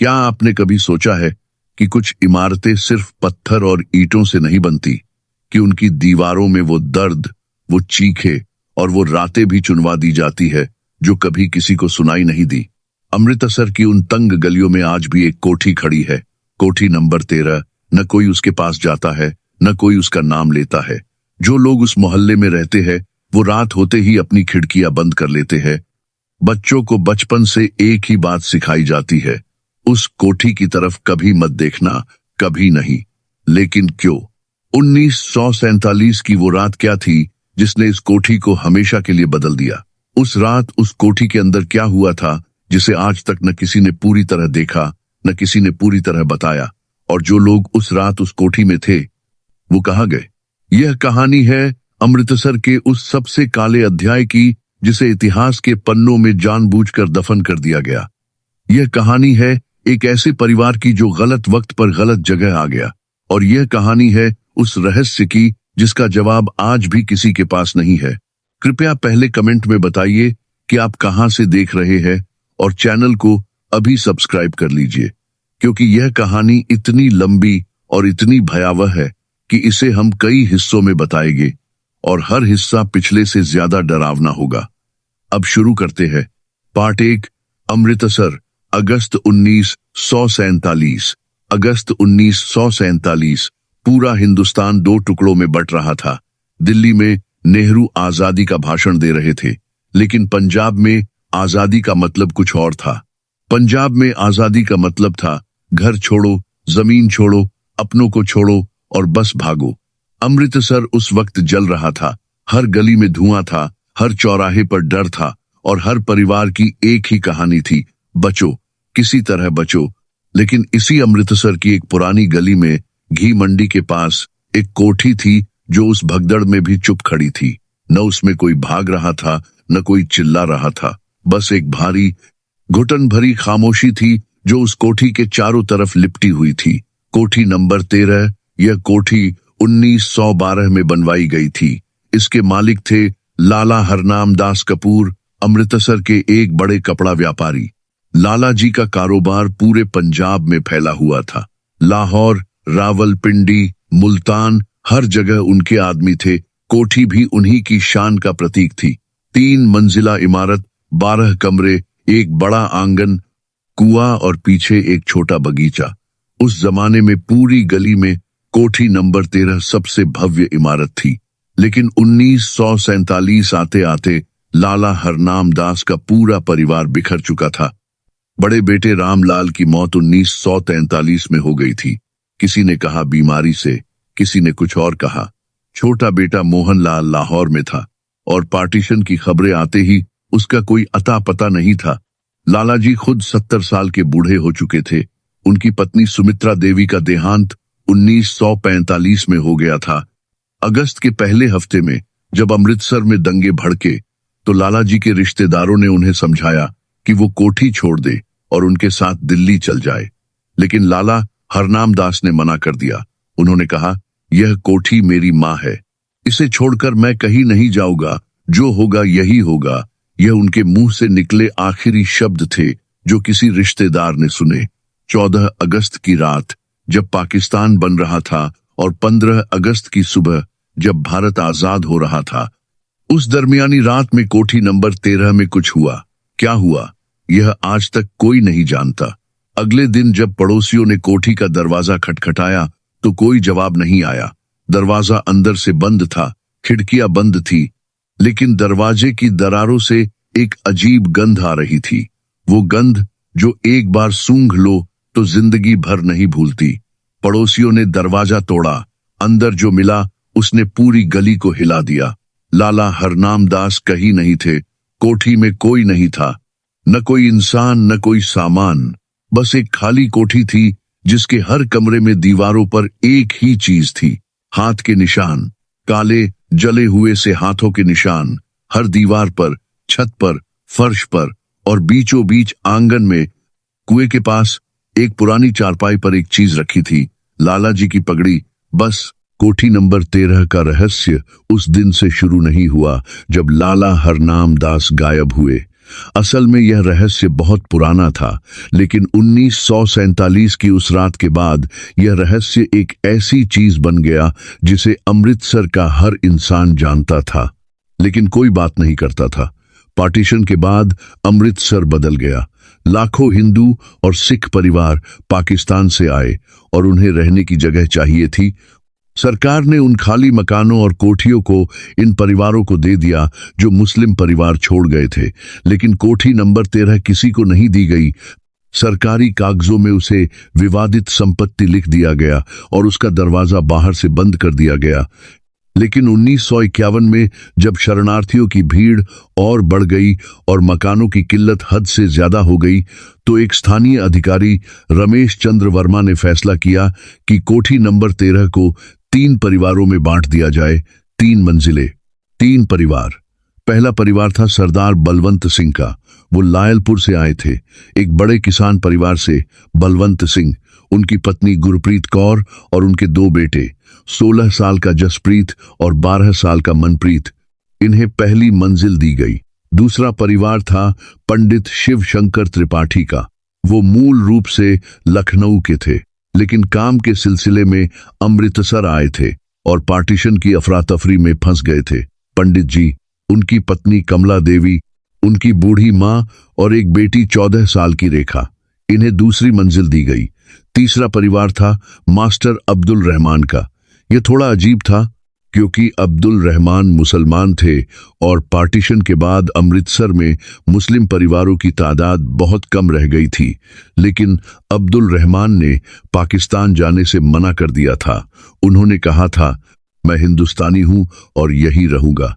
क्या आपने कभी सोचा है कि कुछ इमारतें सिर्फ पत्थर और ईंटों से नहीं बनती, कि उनकी दीवारों में वो दर्द, वो चीखे और वो रातें भी चुनवा दी जाती है जो कभी किसी को सुनाई नहीं दी। अमृतसर की उन तंग गलियों में आज भी एक कोठी खड़ी है, कोठी नंबर 13। न कोई उसके पास जाता है, न कोई उसका नाम लेता है। जो लोग उस मोहल्ले में रहते हैं वो रात होते ही अपनी खिड़कियां बंद कर लेते हैं। बच्चों को बचपन से एक ही बात सिखाई जाती है, उस कोठी की तरफ कभी मत देखना, कभी नहीं। लेकिन क्यों? 1947 की वो रात क्या थी जिसने इस कोठी को हमेशा के लिए बदल दिया? उस रात उस कोठी के अंदर क्या हुआ था जिसे आज तक न किसी ने पूरी तरह देखा, न किसी ने पूरी तरह बताया? और जो लोग उस रात उस कोठी में थे वो कहाँ गए? यह कहानी है अमृतसर के उस सबसे काले अध्याय की जिसे इतिहास के पन्नों में जानबूझकर दफन कर दिया गया। यह कहानी है एक ऐसे परिवार की जो गलत वक्त पर गलत जगह आ गया, और यह कहानी है उस रहस्य की जिसका जवाब आज भी किसी के पास नहीं है। कृपया पहले कमेंट में बताइए कि आप कहां से देख रहे हैं और चैनल को अभी सब्सक्राइब कर लीजिए, क्योंकि यह कहानी इतनी लंबी और इतनी भयावह है कि इसे हम कई हिस्सों में बताएंगे और हर हिस्सा पिछले से ज्यादा डरावना होगा। अब शुरू करते हैं। पार्ट 1, अमृतसर, अगस्त 1947। अगस्त 1947 पूरा हिंदुस्तान दो टुकड़ों में बट रहा था। दिल्ली में नेहरू आजादी का भाषण दे रहे थे, लेकिन पंजाब में आजादी का मतलब कुछ और था। पंजाब में आजादी का मतलब था घर छोड़ो, जमीन छोड़ो, अपनों को छोड़ो और बस भागो। अमृतसर उस वक्त जल रहा था। हर गली में धुआं था, हर चौराहे पर डर था और हर परिवार की एक ही कहानी थी, बचो, किसी तरह बचो। लेकिन इसी अमृतसर की एक पुरानी गली में घी मंडी के पास एक कोठी थी जो उस भगदड़ में भी चुप खड़ी थी। न उसमें कोई भाग रहा था, न कोई चिल्ला रहा था। बस एक भारी घुटन भरी खामोशी थी जो उस कोठी के चारों तरफ लिपटी हुई थी। कोठी नंबर 13। यह कोठी 1912 में बनवाई गई थी। इसके मालिक थे लाला हरनाम दास कपूर, अमृतसर के एक बड़े कपड़ा व्यापारी। लाला जी का कारोबार पूरे पंजाब में फैला हुआ था। लाहौर, रावलपिंडी, मुल्तान, हर जगह उनके आदमी थे। कोठी भी उन्हीं की शान का प्रतीक थी। 3 मंजिला इमारत, 12 कमरे, एक बड़ा आंगन, कुआं और पीछे एक छोटा बगीचा। उस जमाने में पूरी गली में कोठी नंबर 13 सबसे भव्य इमारत थी। लेकिन 1947 आते आते लाला हरनाम दास का पूरा परिवार बिखर चुका था। बड़े बेटे रामलाल की मौत 1943 में हो गई थी। किसी ने कहा बीमारी से, किसी ने कुछ और कहा। छोटा बेटा मोहनलाल लाहौर में था और पार्टीशन की खबरें आते ही उसका कोई अता पता नहीं था। लाला जी खुद 70 साल के बूढ़े हो चुके थे। उनकी पत्नी सुमित्रा देवी का देहांत 1945 में हो गया था। अगस्त के पहले हफ्ते में जब अमृतसर में दंगे भड़के तो लाला जी के रिश्तेदारों ने उन्हें समझाया कि वो कोठी छोड़ दे और उनके साथ दिल्ली चल जाए। लेकिन लाला हरनाम दास ने मना कर दिया। उन्होंने कहा, यह कोठी मेरी माँ है, इसे छोड़कर मैं कहीं नहीं जाऊंगा, जो होगा यही होगा। यह उनके मुंह से निकले आखिरी शब्द थे जो किसी रिश्तेदार ने सुने। 14 अगस्त की रात जब पाकिस्तान बन रहा था और 15 अगस्त की सुबह जब भारत आजाद हो रहा था, उस दरमियानी रात में कोठी नंबर 13 में कुछ हुआ। क्या हुआ यह आज तक कोई नहीं जानता। अगले दिन जब पड़ोसियों ने कोठी का दरवाजा खटखटाया तो कोई जवाब नहीं आया। दरवाजा अंदर से बंद था, खिड़कियां बंद थी, लेकिन दरवाजे की दरारों से एक अजीब गंध आ रही थी। वो गंध जो एक बार सूंघ लो तो जिंदगी भर नहीं भूलती। पड़ोसियों ने दरवाजा तोड़ा। अंदर जो मिला उसने पूरी गली को हिला दिया। लाला हरनाम दास कहीं नहीं थे। कोठी में कोई नहीं था, न कोई इंसान, न कोई सामान। बस एक खाली कोठी थी जिसके हर कमरे में दीवारों पर एक ही चीज थी, हाथ के निशान, काले जले हुए से हाथों के निशान। हर दीवार पर, छत पर, फर्श पर और बीचों बीच आंगन में कुएं के पास एक पुरानी चारपाई पर एक चीज रखी थी, लाला जी की पगड़ी। बस कोठी नंबर 13 का रहस्य उस दिन से शुरू नहीं हुआ जब लाला हरनाम दास गायब हुए। असल में यह रहस्य बहुत पुराना था, लेकिन 1947 की उस रात के बाद यह रहस्य एक ऐसी चीज बन गया जिसे अमृतसर का हर इंसान जानता था, लेकिन कोई बात नहीं करता था। पार्टीशन के बाद अमृतसर बदल गया। लाखों हिंदू और सिख परिवार पाकिस्तान से आए और उन्हें रहने की जगह चाहिए थी। सरकार ने उन खाली मकानों और कोठियों को इन परिवारों को दे दिया जो मुस्लिम परिवार छोड़ गए थे, लेकिन कोठी नंबर 13 किसी को नहीं दी गई। सरकारी कागजों में उसे विवादित संपत्ति लिख दिया गया और उसका दरवाजा बाहर से बंद कर दिया गया। लेकिन 1951 में जब शरणार्थियों की भीड़ और बढ़ गई और मकानों की किल्लत हद से ज्यादा हो गई, तो एक स्थानीय अधिकारी रमेश चंद्र वर्मा ने फैसला किया कि कोठी नंबर 13 को 3 परिवारों में बांट दिया जाए। 3 मंजिलें, 3 परिवार। पहला परिवार था सरदार बलवंत सिंह का। वो लायलपुर से आए थे, एक बड़े किसान परिवार से। बलवंत सिंह, उनकी पत्नी गुरप्रीत कौर और उनके 2 बेटे, 16 साल का जसप्रीत और 12 साल का मनप्रीत। इन्हें पहली मंजिल दी गई। दूसरा परिवार था पंडित शिव शंकर त्रिपाठी का। वो मूल रूप से लखनऊ के थे, लेकिन काम के सिलसिले में अमृतसर आए थे और पार्टीशन की अफरा तफरी में फंस गए थे। पंडित जी, उनकी पत्नी कमला देवी, उनकी बूढ़ी माँ और एक बेटी 14 साल की रेखा, इन्हें दूसरी मंजिल दी गई। तीसरा परिवार था मास्टर अब्दुल रहमान का। यह थोड़ा अजीब था क्योंकि अब्दुल रहमान मुसलमान थे और पार्टीशन के बाद अमृतसर में मुस्लिम परिवारों की तादाद बहुत कम रह गई थी। लेकिन अब्दुल रहमान ने पाकिस्तान जाने से मना कर दिया था। उन्होंने कहा था, मैं हिंदुस्तानी हूं और यही रहूंगा।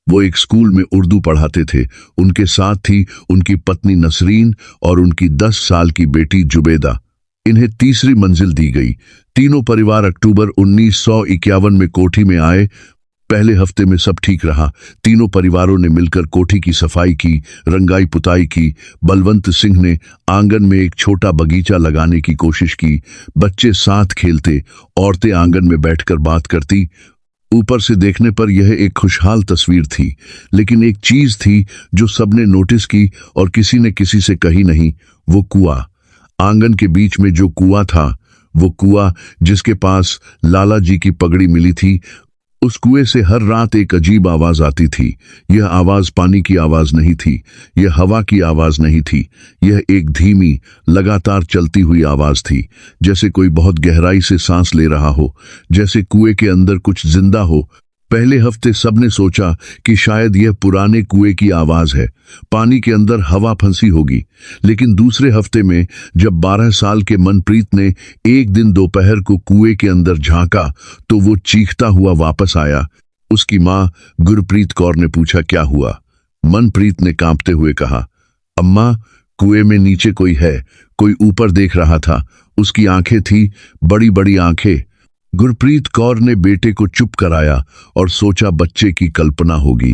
वो एक स्कूल में उर्दू पढ़ाते थे। उनके साथ थी उनकी पत्नी नसरीन और उनकी 10 साल की बेटी जुबेदा। इन्हें तीसरी मंजिल दी गई। तीनों परिवार अक्टूबर 1951 में कोठी में आए। पहले हफ्ते में सब ठीक रहा। तीनों परिवारों ने मिलकर कोठी की सफाई की, रंगाई पुताई की। बलवंत सिंह ने आंगन में एक छोटा बगीचा लगाने की कोशिश की। बच्चे साथ खेलते, औरतें आंगन में बैठकर बात करती। ऊपर से देखने पर यह एक खुशहाल तस्वीर थी, लेकिन एक चीज थी जो सबने नोटिस की और किसी ने किसी से कही नहीं। वो कुआं। आंगन के बीच में जो कुआं था, वो कुआं जिसके पास लाला जी की पगड़ी मिली थी, उस कुएं से हर रात एक अजीब आवाज आती थी। यह आवाज पानी की आवाज नहीं थी, यह हवा की आवाज नहीं थी। यह एक धीमी, लगातार चलती हुई आवाज थी, जैसे कोई बहुत गहराई से सांस ले रहा हो, जैसे कुएं के अंदर कुछ जिंदा हो। पहले हफ्ते सबने सोचा कि शायद यह पुराने कुएं की आवाज है, पानी के अंदर हवा फंसी होगी। लेकिन दूसरे हफ्ते में जब 12 साल के मनप्रीत ने एक दिन दोपहर को कुएं के अंदर झांका, तो वो चीखता हुआ वापस आया। उसकी माँ गुरप्रीत कौर ने पूछा, क्या हुआ? मनप्रीत ने कांपते हुए कहा, अम्मा, कुएं में नीचे कोई है, कोई ऊपर देख रहा था। उसकी आंखें थी, बड़ी बड़ी आंखें। गुरप्रीत कौर ने बेटे को चुप कराया और सोचा बच्चे की कल्पना होगी।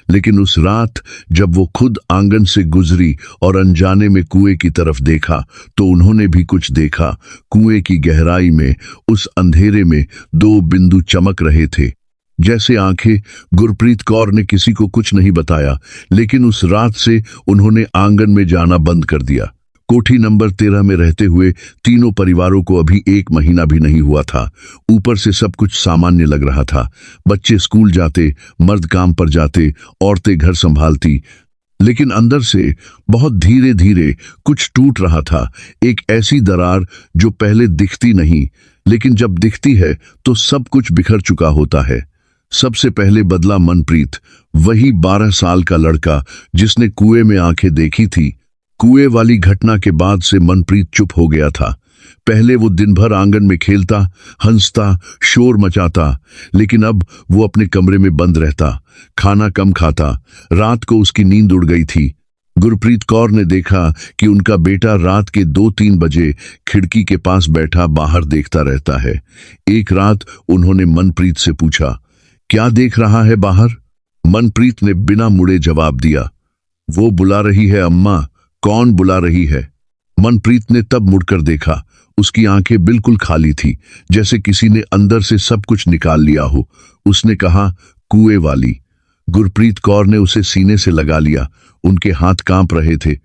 लेकिन उस रात जब वो खुद आंगन से गुजरी और अनजाने में कुएं की तरफ देखा, तो उन्होंने भी कुछ देखा। कुएं की गहराई में, उस अंधेरे में 2 बिंदु चमक रहे थे जैसे आंखें। गुरप्रीत कौर ने किसी को कुछ नहीं बताया, लेकिन उस रात से उन्होंने आंगन में जाना बंद कर दिया। कोठी नंबर 13 में रहते हुए तीनों परिवारों को अभी 1 महीना भी नहीं हुआ था। ऊपर से सब कुछ सामान्य लग रहा था। बच्चे स्कूल जाते, मर्द काम पर जाते, औरतें घर संभालती। लेकिन अंदर से बहुत धीरे धीरे कुछ टूट रहा था। एक ऐसी दरार जो पहले दिखती नहीं, लेकिन जब दिखती है तो सब कुछ बिखर चुका होता है। सबसे पहले बदला मनप्रीत, वही 12 साल का लड़का जिसने कुएं में आंखें देखी थी। कुएं वाली घटना के बाद से मनप्रीत चुप हो गया था। पहले वो दिन भर आंगन में खेलता, हंसता, शोर मचाता, लेकिन अब वो अपने कमरे में बंद रहता, खाना कम खाता। रात को उसकी नींद उड़ गई थी। गुरप्रीत कौर ने देखा कि उनका बेटा रात के 2-3 बजे खिड़की के पास बैठा बाहर देखता रहता है। एक रात उन्होंने मनप्रीत से पूछा, क्या देख रहा है बाहर? मनप्रीत ने बिना मुड़े जवाब दिया, वो बुला रही है अम्मा। कौन बुला रही है? मनप्रीत ने तब मुड़कर देखा। उसकी आंखें बिल्कुल खाली थी, जैसे किसी ने अंदर से सब कुछ निकाल लिया हो। उसने कहा, कुएं वाली। गुरप्रीत कौर ने उसे सीने से लगा लिया। उनके हाथ कांप रहे थे।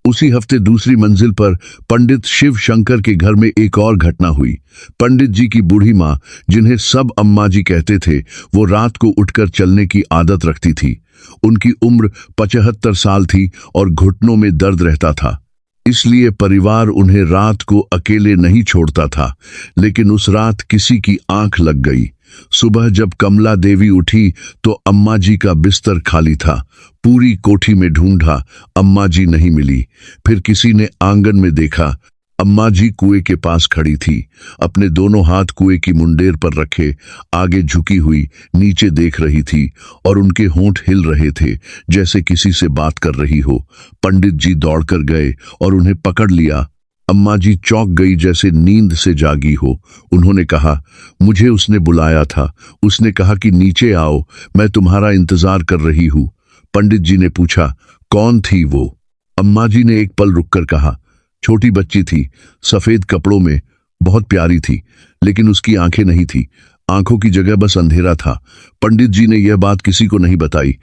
उसी हफ्ते दूसरी मंजिल पर पंडित शिव शंकर के घर में एक और घटना हुई। पंडित जी की बूढ़ी माँ, जिन्हें सब अम्मा जी कहते थे, वो रात को उठकर चलने की आदत रखती थी। उनकी उम्र 75 साल थी और घुटनों में दर्द रहता था। इसलिए परिवार उन्हें रात को अकेले नहीं छोड़ता था। लेकिन उस रात किसी की आंख लग गई। सुबह जब कमला देवी उठी तो अम्मा जी का बिस्तर खाली था। पूरी कोठी में ढूंढा, अम्मा जी नहीं मिली। फिर किसी ने आंगन में देखा, अम्मा जी कुएं के पास खड़ी थी, अपने दोनों हाथ कुएं की मुंडेर पर रखे, आगे झुकी हुई नीचे देख रही थी और उनके होंठ हिल रहे थे जैसे किसी से बात कर रही हो। पंडित जी दौड़कर गए और उन्हें पकड़ लिया। अम्मा जी चौंक गई जैसे नींद से जागी हो। उन्होंने कहा, मुझे उसने बुलाया था, उसने कहा कि नीचे आओ, मैं तुम्हारा इंतजार कर रही हूं। पंडित जी ने पूछा, कौन थी वो? अम्मा जी ने एक पल रुककर कहा, छोटी बच्ची थी, सफेद कपड़ों में, बहुत प्यारी थी, लेकिन उसकी आंखें नहीं थी। आंखों की जगह बस अंधेरा था। पंडित जी ने यह बात किसी को नहीं बताई,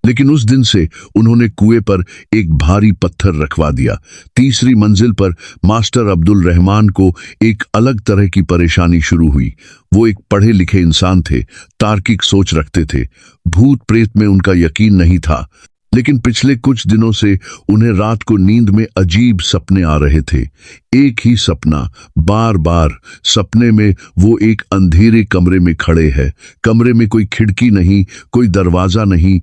लेकिन उस दिन से उन्होंने कुएं पर एक भारी पत्थर रखवा दिया। तीसरी मंजिल पर मास्टर अब्दुल रहमान को एक अलग तरह की परेशानी शुरू हुई। वो एक पढ़े लिखे इंसान थे, तार्किक सोच रखते थे। भूत प्रेत में उनका यकीन नहीं था, लेकिन पिछले कुछ दिनों से उन्हें रात को नींद में अजीब सपने आ रहे थे। एक ही सपना बार बार। सपने में वो एक अंधेरे कमरे में खड़े हैं। कमरे में कोई खिड़की नहीं, कोई दरवाजा नहीं,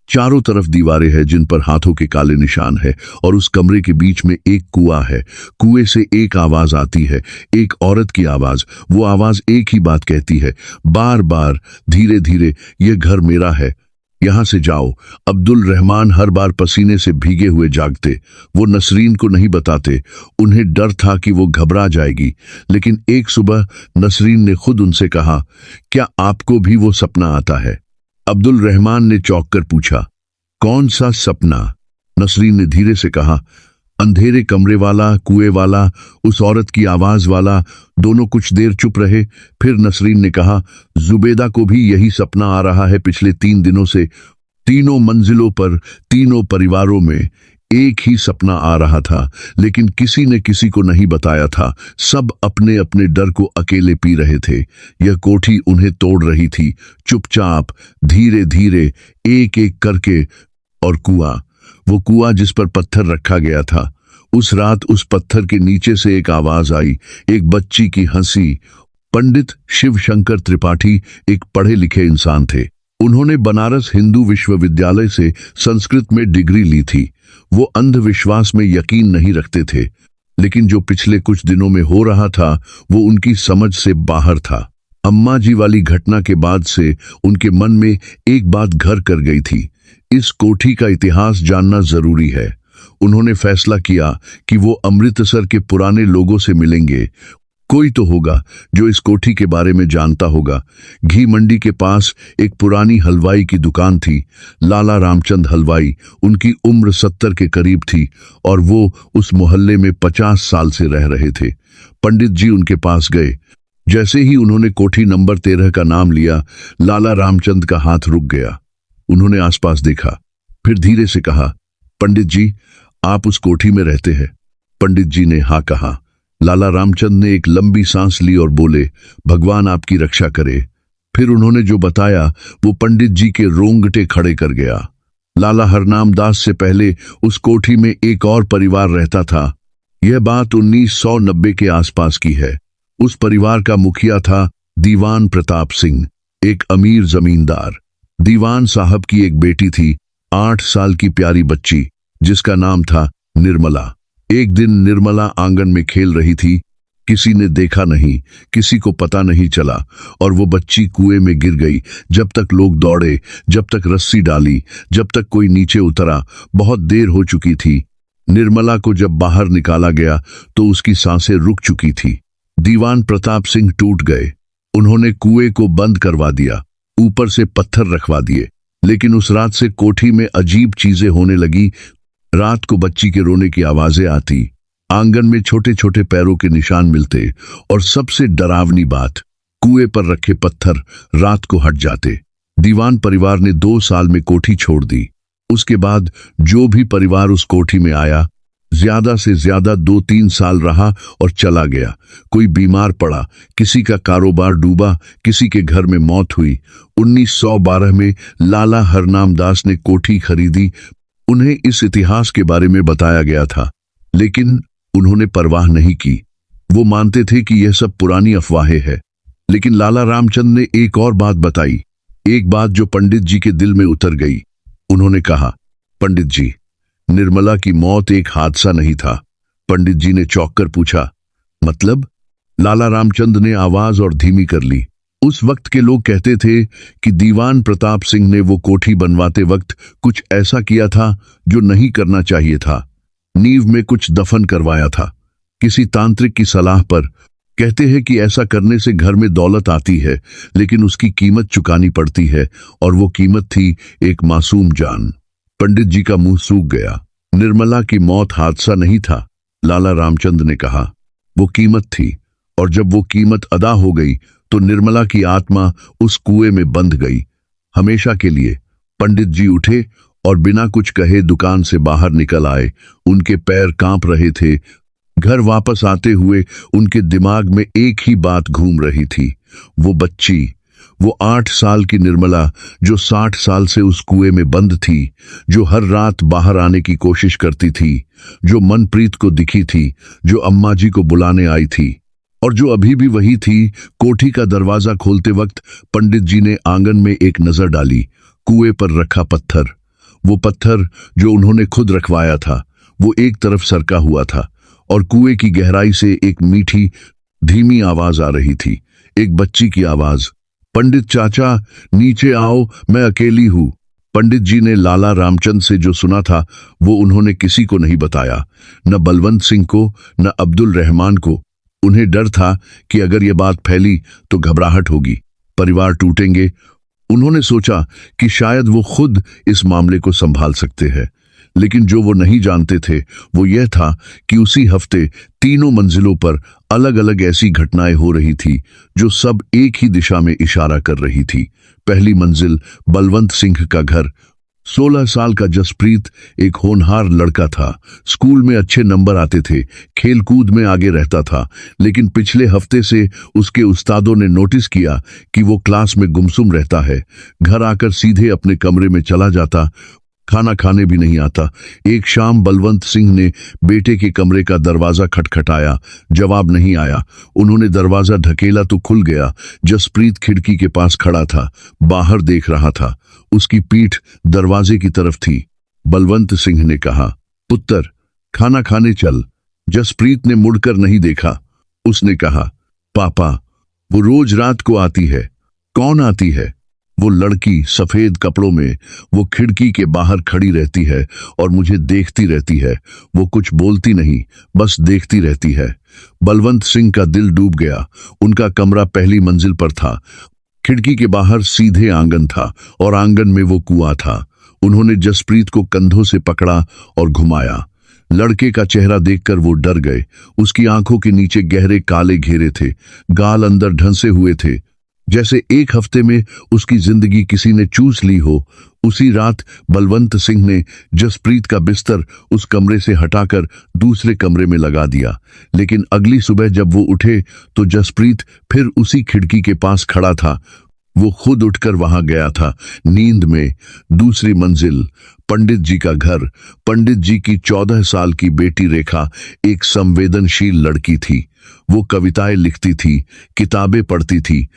चारों तरफ दीवारें हैं जिन पर हाथों के काले निशान है, और उस कमरे के बीच में एक कुआं है। कुएं से एक आवाज आती है, एक औरत की आवाज। वो आवाज एक ही बात कहती है, बार बार, धीरे धीरे, ये घर मेरा है, यहां से जाओ। अब्दुल रहमान हर बार पसीने से भीगे हुए जागते। वो नसरीन को नहीं बताते, उन्हें डर था कि वो घबरा जाएगी। लेकिन एक सुबह नसरीन ने खुद उनसे कहा, क्या आपको भी वो सपना आता है? अब्दुल रहमान ने चौंक कर पूछा, कौन सा सपना? नसरीन ने धीरे से कहा, अंधेरे कमरे वाला, कुएं वाला, उस औरत की आवाज वाला। दोनों कुछ देर चुप रहे। फिर नसरीन ने कहा, जुबेदा को भी यही सपना आ रहा है पिछले 3 दिनों से। तीनों मंजिलों पर, तीनों परिवारों में एक ही सपना आ रहा था, लेकिन किसी ने किसी को नहीं बताया था। सब अपने अपने डर को अकेले पी रहे थे। यह कोठी उन्हें तोड़ रही थी, चुपचाप, धीरे धीरे, एक एक करके। और कुआं, वो कुआं जिस पर पत्थर रखा गया था, उस रात उस पत्थर के नीचे से एक आवाज आई, एक बच्ची की हंसी। पंडित शिव शंकर त्रिपाठी एक पढ़े लिखे इंसान थे। उन्होंने बनारस हिंदू विश्वविद्यालय से संस्कृत में डिग्री ली थी। वो अंधविश्वास में यकीन नहीं रखते थे, लेकिन जो पिछले कुछ दिनों में हो रहा था वो उनकी समझ से बाहर था। अम्मा जी वाली घटना के बाद से उनके मन में एक बात घर कर गई थी, इस कोठी का इतिहास जानना जरूरी है। उन्होंने फैसला किया कि वो अमृतसर के पुराने लोगों से मिलेंगे। कोई तो होगा जो इस कोठी के बारे में जानता होगा। घी मंडी के पास एक पुरानी हलवाई की दुकान थी, लाला रामचंद हलवाई। उनकी उम्र 70 के करीब थी और वो उस मोहल्ले में 50 साल से रह रहे थे। पंडित जी उनके पास गए। जैसे ही उन्होंने कोठी नंबर 13 का नाम लिया, लाला रामचंद का हाथ रुक गया। उन्होंने आसपास देखा, फिर धीरे से कहा, पंडित जी, आप उस कोठी में रहते हैं? पंडित जी ने हाँ कहा। लाला रामचंद ने एक लंबी सांस ली और बोले, भगवान आपकी रक्षा करे। फिर उन्होंने जो बताया वो पंडित जी के रोंगटे खड़े कर गया। लाला हरनाम दास से पहले उस कोठी में एक और परिवार रहता था। यह बात 1990 के आसपास की है। उस परिवार का मुखिया था दीवान प्रताप सिंह, एक अमीर जमींदार। दीवान साहब की एक बेटी थी, 8 साल की प्यारी बच्ची, जिसका नाम था निर्मला। एक दिन निर्मला आंगन में खेल रही थी। किसी ने देखा नहीं, किसी को पता नहीं चला, और वो बच्ची कुएं में गिर गई। जब तक लोग दौड़े, जब तक रस्सी डाली, जब तक कोई नीचे उतरा, बहुत देर हो चुकी थी। निर्मला को जब बाहर निकाला गया तो उसकी सांसें रुक चुकी थी। दीवान प्रताप सिंह टूट गए। उन्होंने कुएं को बंद करवा दिया, ऊपर से पत्थर रखवा दिए। लेकिन उस रात से कोठी में अजीब चीजें होने लगी। रात को बच्ची के रोने की आवाजें आती, आंगन में छोटे छोटे पैरों के निशान मिलते, और सबसे डरावनी बात, कुएं पर रखे पत्थर रात को हट जाते। दीवान परिवार ने 2 साल में कोठी छोड़ दी। उसके बाद जो भी परिवार उस कोठी में आया ज्यादा से ज्यादा 2-3 साल रहा और चला गया। कोई बीमार पड़ा, किसी का कारोबार डूबा, किसी के घर में मौत हुई। 1912 में लाला हरनाम दास ने कोठी खरीदी। उन्हें इस इतिहास के बारे में बताया गया था, लेकिन उन्होंने परवाह नहीं की। वो मानते थे कि यह सब पुरानी अफवाहें हैं। लेकिन लाला रामचंद ने एक और बात बताई, एक बात जो पंडित जी के दिल में उतर गई। उन्होंने कहा, पंडित जी, निर्मला की मौत एक हादसा नहीं था। पंडित जी ने चौंक कर पूछा, मतलब? लाला रामचंद ने आवाज और धीमी कर ली। उस वक्त के लोग कहते थे कि दीवान प्रताप सिंह ने वो कोठी बनवाते वक्त कुछ ऐसा किया था जो नहीं करना चाहिए था। नींव में कुछ दफन करवाया था किसी तांत्रिक की सलाह पर। कहते हैं कि ऐसा करने से घर में दौलत आती है, लेकिन उसकी कीमत चुकानी पड़ती है, और वो कीमत थी एक मासूम जान। पंडित जी का मुंह सूख गया। निर्मला की मौत हादसा नहीं था, लाला रामचंद ने कहा, वो कीमत थी, और जब वो कीमत अदा हो गई तो निर्मला की आत्मा उस कुएं में बंध गई, हमेशा के लिए। पंडित जी उठे और बिना कुछ कहे दुकान से बाहर निकल आए। उनके पैर कांप रहे थे। घर वापस आते हुए उनके दिमाग में एक ही बात घूम रही थी, वो बच्ची, वो 8 साल की निर्मला जो 60 साल से उस कुएं में बंद थी, जो हर रात बाहर आने की कोशिश करती थी, जो मनप्रीत को दिखी थी, जो अम्मा जी को बुलाने आई थी, और जो अभी भी वही थी। कोठी का दरवाजा खोलते वक्त पंडित जी ने आंगन में एक नजर डाली, कुएं पर रखा पत्थर। वो पत्थर जो उन्होंने खुद रखवाया था, वो एक तरफ सरका हुआ था, और कुएं की गहराई से एक मीठी धीमी आवाज आ रही थी, एक बच्ची की आवाज, पंडित चाचा नीचे आओ, मैं अकेली हूं। पंडित जी ने लाला रामचंद से जो सुना था वो उन्होंने किसी को नहीं बताया, न बलवंत सिंह को, न अब्दुल रहमान को। उन्हें डर था कि अगर ये बात फैली तो घबराहट होगी, परिवार टूटेंगे। उन्होंने सोचा कि शायद वो खुद इस मामले को संभाल सकते हैं, लेकिन जो वो नहीं जानते थे वो यह था कि उसी हफ्ते तीनों मंजिलों पर अलग अलग ऐसी घटनाएं हो रही थी जो सब एक ही दिशा में इशारा कर रही थी। पहली मंजिल बलवंत सिंह का घर। 16 साल का जसप्रीत एक होनहार लड़का था, स्कूल में अच्छे नंबर आते थे, खेलकूद में आगे रहता था। लेकिन पिछले हफ्ते से उसके उस्तादों ने नोटिस किया कि वो क्लास में गुमसुम रहता है, घर आकर सीधे अपने कमरे में चला जाता, खाना खाने भी नहीं आता। एक शाम बलवंत सिंह ने बेटे के कमरे का दरवाजा खटखटाया, जवाब नहीं आया। उन्होंने दरवाजा ढकेला तो खुल गया। जसप्रीत खिड़की के पास खड़ा था, बाहर देख रहा था, उसकी पीठ दरवाजे की तरफ थी। बलवंत सिंह ने कहा, पुत्र खाना खाने चल। जसप्रीत ने मुड़कर नहीं देखा। उसने कहा, पापा वो रोज रात को आती है। कौन आती है? वो लड़की सफेद कपड़ों में, वो खिड़की के बाहर खड़ी रहती है और मुझे देखती रहती है। वो कुछ बोलती नहीं, बस देखती रहती है। बलवंत सिंह का दिल डूब गया। उनका कमरा पहली मंजिल पर था, खिड़की के बाहर सीधे आंगन था और आंगन में वो कुआं था। उन्होंने जसप्रीत को कंधों से पकड़ा और घुमाया। लड़के का चेहरा देखकर वो डर गए। उसकी आंखों के नीचे गहरे काले घेरे थे, गाल अंदर ढंसे हुए थे, जैसे एक हफ्ते में उसकी जिंदगी किसी ने चूस ली हो। उसी रात बलवंत सिंह ने जसप्रीत का बिस्तर उस कमरे से हटाकर दूसरे कमरे में लगा दिया। लेकिन अगली सुबह जब वो उठे तो जसप्रीत फिर उसी खिड़की के पास खड़ा था। वो खुद उठकर वहां गया था, नींद में। दूसरी मंजिल पंडित जी का घर। पंडित जी की 14 साल की बेटी रेखा एक संवेदनशील लड़की थी। वो कविताएं लिखती थी, किताबें पढ़ती थी,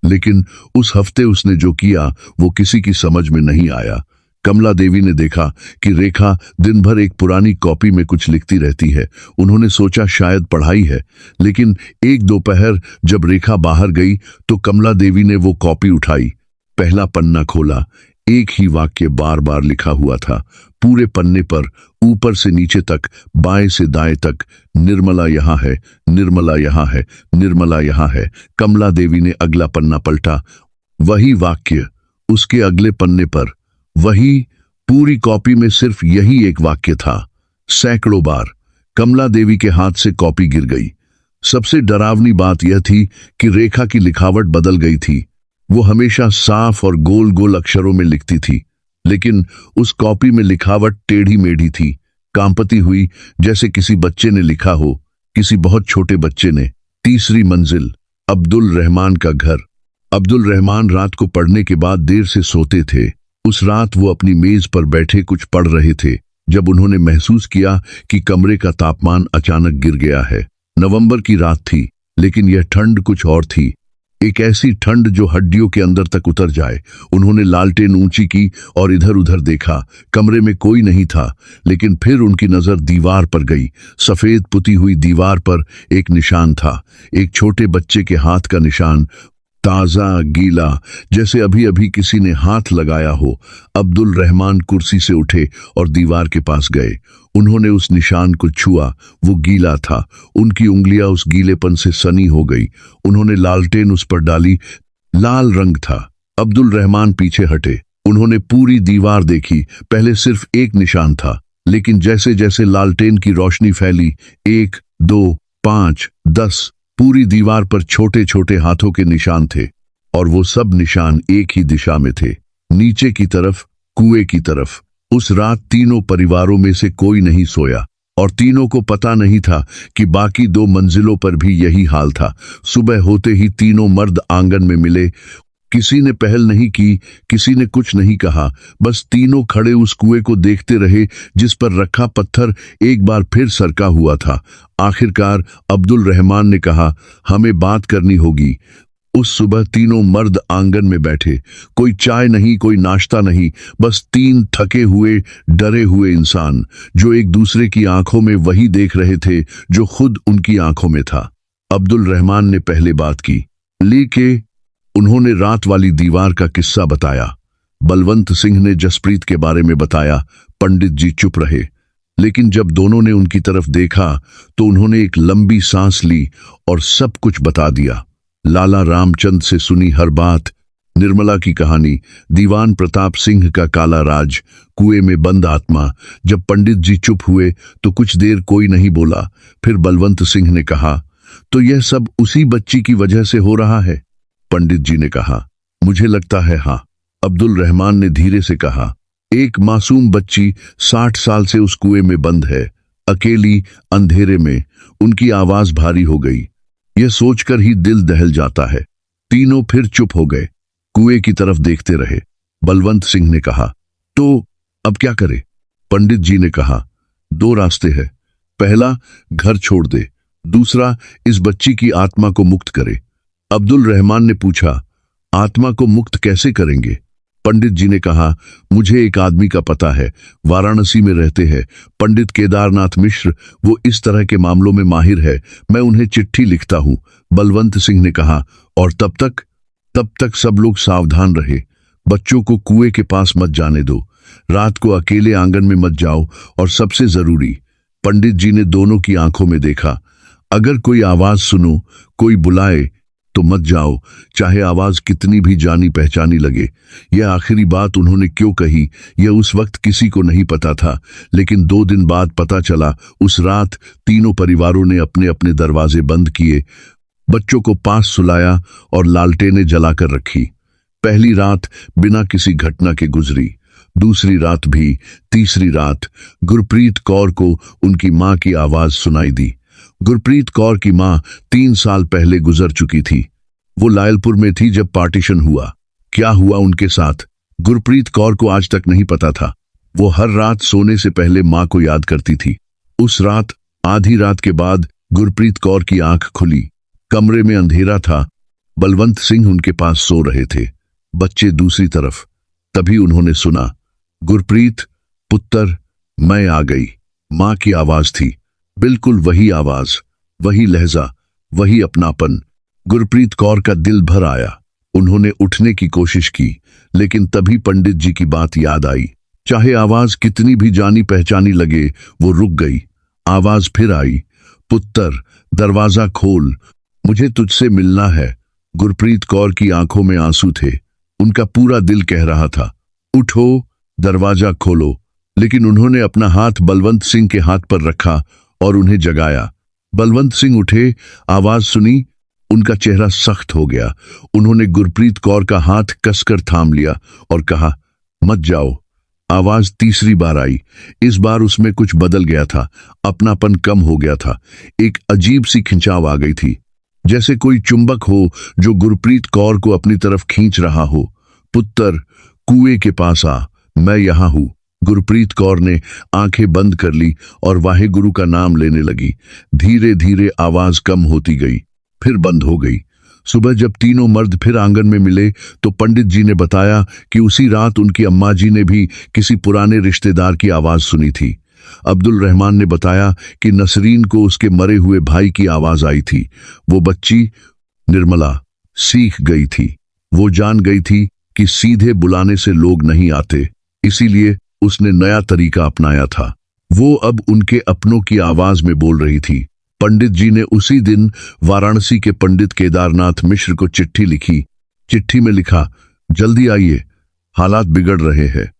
लेकिन उस हफ्ते उसने जो किया वो किसी की समझ में नहीं आया। कमला देवी ने देखा कि रेखा दिन भर एक पुरानी कॉपी में कुछ लिखती रहती है। उन्होंने सोचा शायद पढ़ाई है, लेकिन एक दोपहर जब रेखा बाहर गई तो कमला देवी ने वो कॉपी उठाई, पहला पन्ना खोला। एक ही वाक्य बार बार लिखा हुआ था, पूरे पन्ने पर, ऊपर से नीचे तक, बाएं से दाएं तक, निर्मला यहाँ है, निर्मला यहाँ है, निर्मला यहाँ है। कमला देवी ने अगला पन्ना पलटा, वही वाक्य। उसके अगले पन्ने पर वही। पूरी कॉपी में सिर्फ यही एक वाक्य था। सैकड़ों बार कमला देवी के हाथ से कॉपी गिर गई। सबसे डरावनी बात यह थी कि रेखा की लिखावट बदल गई थी। वो हमेशा साफ और गोल गोल अक्षरों में लिखती थी, लेकिन उस कॉपी में लिखावट टेढ़ी मेढ़ी थी, कांपती हुई, जैसे किसी बच्चे ने लिखा हो, किसी बहुत छोटे बच्चे ने। तीसरी मंजिल, अब्दुल रहमान का घर। अब्दुल रहमान रात को पढ़ने के बाद देर से सोते थे। उस रात वो अपनी मेज पर बैठे कुछ पढ़ रहे थे जब उन्होंने महसूस किया कि कमरे का तापमान अचानक गिर गया है। नवंबर की रात थी, लेकिन यह ठंड कुछ और थी, एक ऐसी ठंड जो हड्डियों के अंदर तक उतर जाए। उन्होंने लालटेन ऊंची की और इधर उधर देखा। कमरे में कोई नहीं था, लेकिन फिर उनकी नजर दीवार पर गई। सफेद पुती हुई दीवार पर एक निशान था, एक छोटे बच्चे के हाथ का निशान, ताजा गीला, जैसे अभी अभी किसी ने हाथ लगाया हो। अब्दुल रहमान कुर्सी से उठे और दीवार के पास गए। उन्होंने उस निशान को छुआ, वो गीला था। उनकी उंगलियां उस गीलेपन से सनी हो गई। उन्होंने लालटेन उस पर डाली, लाल रंग था। अब्दुल रहमान पीछे हटे। उन्होंने पूरी दीवार देखी। पहले सिर्फ एक निशान था, लेकिन जैसे जैसे लालटेन की रोशनी फैली, 1, 2, 5, 10, पूरी दीवार पर छोटे छोटे हाथों के निशान थे, और वो सब निशान एक ही दिशा में थे, नीचे की तरफ, कुएं की तरफ। उस रात तीनों परिवारों में से कोई नहीं सोया, और तीनों को पता नहीं था कि बाकी 2 मंजिलों पर भी यही हाल था। सुबह होते ही तीनों मर्द आंगन में मिले। किसी ने पहल नहीं की, किसी ने कुछ नहीं कहा, बस तीनों खड़े उस कुएं को देखते रहे जिस पर रखा पत्थर एक बार फिर सरका हुआ था। आखिरकार अब्दुल रहमान ने कहा, हमें बात करनी होगी। उस सुबह तीनों मर्द आंगन में बैठे। कोई चाय नहीं, कोई नाश्ता नहीं, बस 3 थके हुए, डरे हुए इंसान, जो एक दूसरे की आंखों में वही देख रहे थे जो खुद उनकी आंखों में था। अब्दुल रहमान ने पहले बात की, लेके उन्होंने रात वाली दीवार का किस्सा बताया। बलवंत सिंह ने जसप्रीत के बारे में बताया। पंडित जी चुप रहे, लेकिन जब दोनों ने उनकी तरफ देखा तो उन्होंने एक लंबी सांस ली और सब कुछ बता दिया। लाला रामचंद से सुनी हर बात, निर्मला की कहानी, दीवान प्रताप सिंह का काला राज, कुएं में बंद आत्मा। जब पंडित जी चुप हुए तो कुछ देर कोई नहीं बोला। फिर बलवंत सिंह ने कहा, तो यह सब उसी बच्ची की वजह से हो रहा है? पंडित जी ने कहा, मुझे लगता है हाँ। अब्दुल रहमान ने धीरे से कहा, एक मासूम बच्ची 60 साल से उस कुएं में बंद है, अकेली, अंधेरे में। उनकी आवाज भारी हो गई। यह सोचकर ही दिल दहल जाता है। तीनों फिर चुप हो गए, कुएं की तरफ देखते रहे। बलवंत सिंह ने कहा, तो अब क्या करें? पंडित जी ने कहा, 2 रास्ते हैं। पहला, घर छोड़ दे। दूसरा, इस बच्ची की आत्मा को मुक्त करे। अब्दुल रहमान ने पूछा, आत्मा को मुक्त कैसे करेंगे? पंडित जी ने कहा, मुझे एक आदमी का पता है, वाराणसी में रहते हैं, पंडित केदारनाथ मिश्र। वो इस तरह के मामलों में माहिर है, मैं उन्हें चिट्ठी लिखता हूं। बलवंत सिंह ने कहा, और तब तक सब लोग सावधान रहे। बच्चों को कुएं के पास मत जाने दो, रात को अकेले आंगन में मत जाओ, और सबसे जरूरी, पंडित जी ने दोनों की आंखों में देखा, अगर कोई आवाज सुनो, कोई बुलाए, तो मत जाओ, चाहे आवाज कितनी भी जानी पहचानी लगे। यह आखिरी बात उन्होंने क्यों कही, यह उस वक्त किसी को नहीं पता था, लेकिन 2 दिन बाद पता चला। उस रात तीनों परिवारों ने अपने अपने दरवाजे बंद किए, बच्चों को पास सुलाया और लालटेनें जलाकर रखी। पहली रात बिना किसी घटना के गुजरी, दूसरी रात भी, तीसरी रात गुरप्रीत कौर को उनकी मां की आवाज सुनाई दी। गुरप्रीत कौर की मां 3 साल पहले गुजर चुकी थी। वो लायलपुर में थी जब पार्टीशन हुआ। क्या हुआ उनके साथ, गुरप्रीत कौर को आज तक नहीं पता था। वो हर रात सोने से पहले मां को याद करती थी। उस रात आधी रात के बाद गुरप्रीत कौर की आंख खुली। कमरे में अंधेरा था। बलवंत सिंह उनके पास सो रहे थे, बच्चे दूसरी तरफ। तभी उन्होंने सुना, गुरप्रीत पुत्र, मैं आ गई। मां की आवाज थी, बिल्कुल वही आवाज, वही लहजा, वही अपनापन। गुरप्रीत कौर का दिल भर आया। उन्होंने उठने की कोशिश की, लेकिन तभी पंडित जी की बात याद आई। चाहे आवाज कितनी भी जानी पहचानी लगे, वो रुक गई। आवाज फिर आई, पुत्र दरवाजा खोल, मुझे तुझसे मिलना है। गुरप्रीत कौर की आंखों में आंसू थे। उनका पूरा दिल कह रहा था, उठो, दरवाजा खोलो। लेकिन उन्होंने अपना हाथ बलवंत सिंह के हाथ पर रखा और उन्हें जगाया। बलवंत सिंह उठे, आवाज सुनी, उनका चेहरा सख्त हो गया। उन्होंने गुरप्रीत कौर का हाथ कसकर थाम लिया और कहा, मत जाओ। आवाज तीसरी बार आई। इस बार उसमें कुछ बदल गया था, अपनापन कम हो गया था। एक अजीब सी खिंचाव आ गई थी, जैसे कोई चुंबक हो जो गुरप्रीत कौर को अपनी तरफ खींच रहा हो। पुत्र, कुएं के पास आ, मैं यहां हूं। गुरप्रीत कौर ने आंखें बंद कर ली और वाहेगुरु का नाम लेने लगी। धीरे धीरे आवाज कम होती गई, फिर बंद हो गई। सुबह जब तीनों मर्द फिर आंगन में मिले तो पंडित जी ने बताया कि उसी रात उनकी अम्मा जी ने भी किसी पुराने रिश्तेदार की आवाज सुनी थी। अब्दुल रहमान ने बताया कि नसरीन को उसके मरे हुए भाई की आवाज आई थी। वो बच्ची निर्मला सीख गई थी। वो जान गई थी कि सीधे बुलाने से लोग नहीं आते, इसीलिए उसने नया तरीका अपनाया था। वो अब उनके अपनों की आवाज में बोल रही थी। पंडित जी ने उसी दिन वाराणसी के पंडित केदारनाथ मिश्र को चिट्ठी लिखी। चिट्ठी में लिखा, जल्दी आइए, हालात बिगड़ रहे हैं।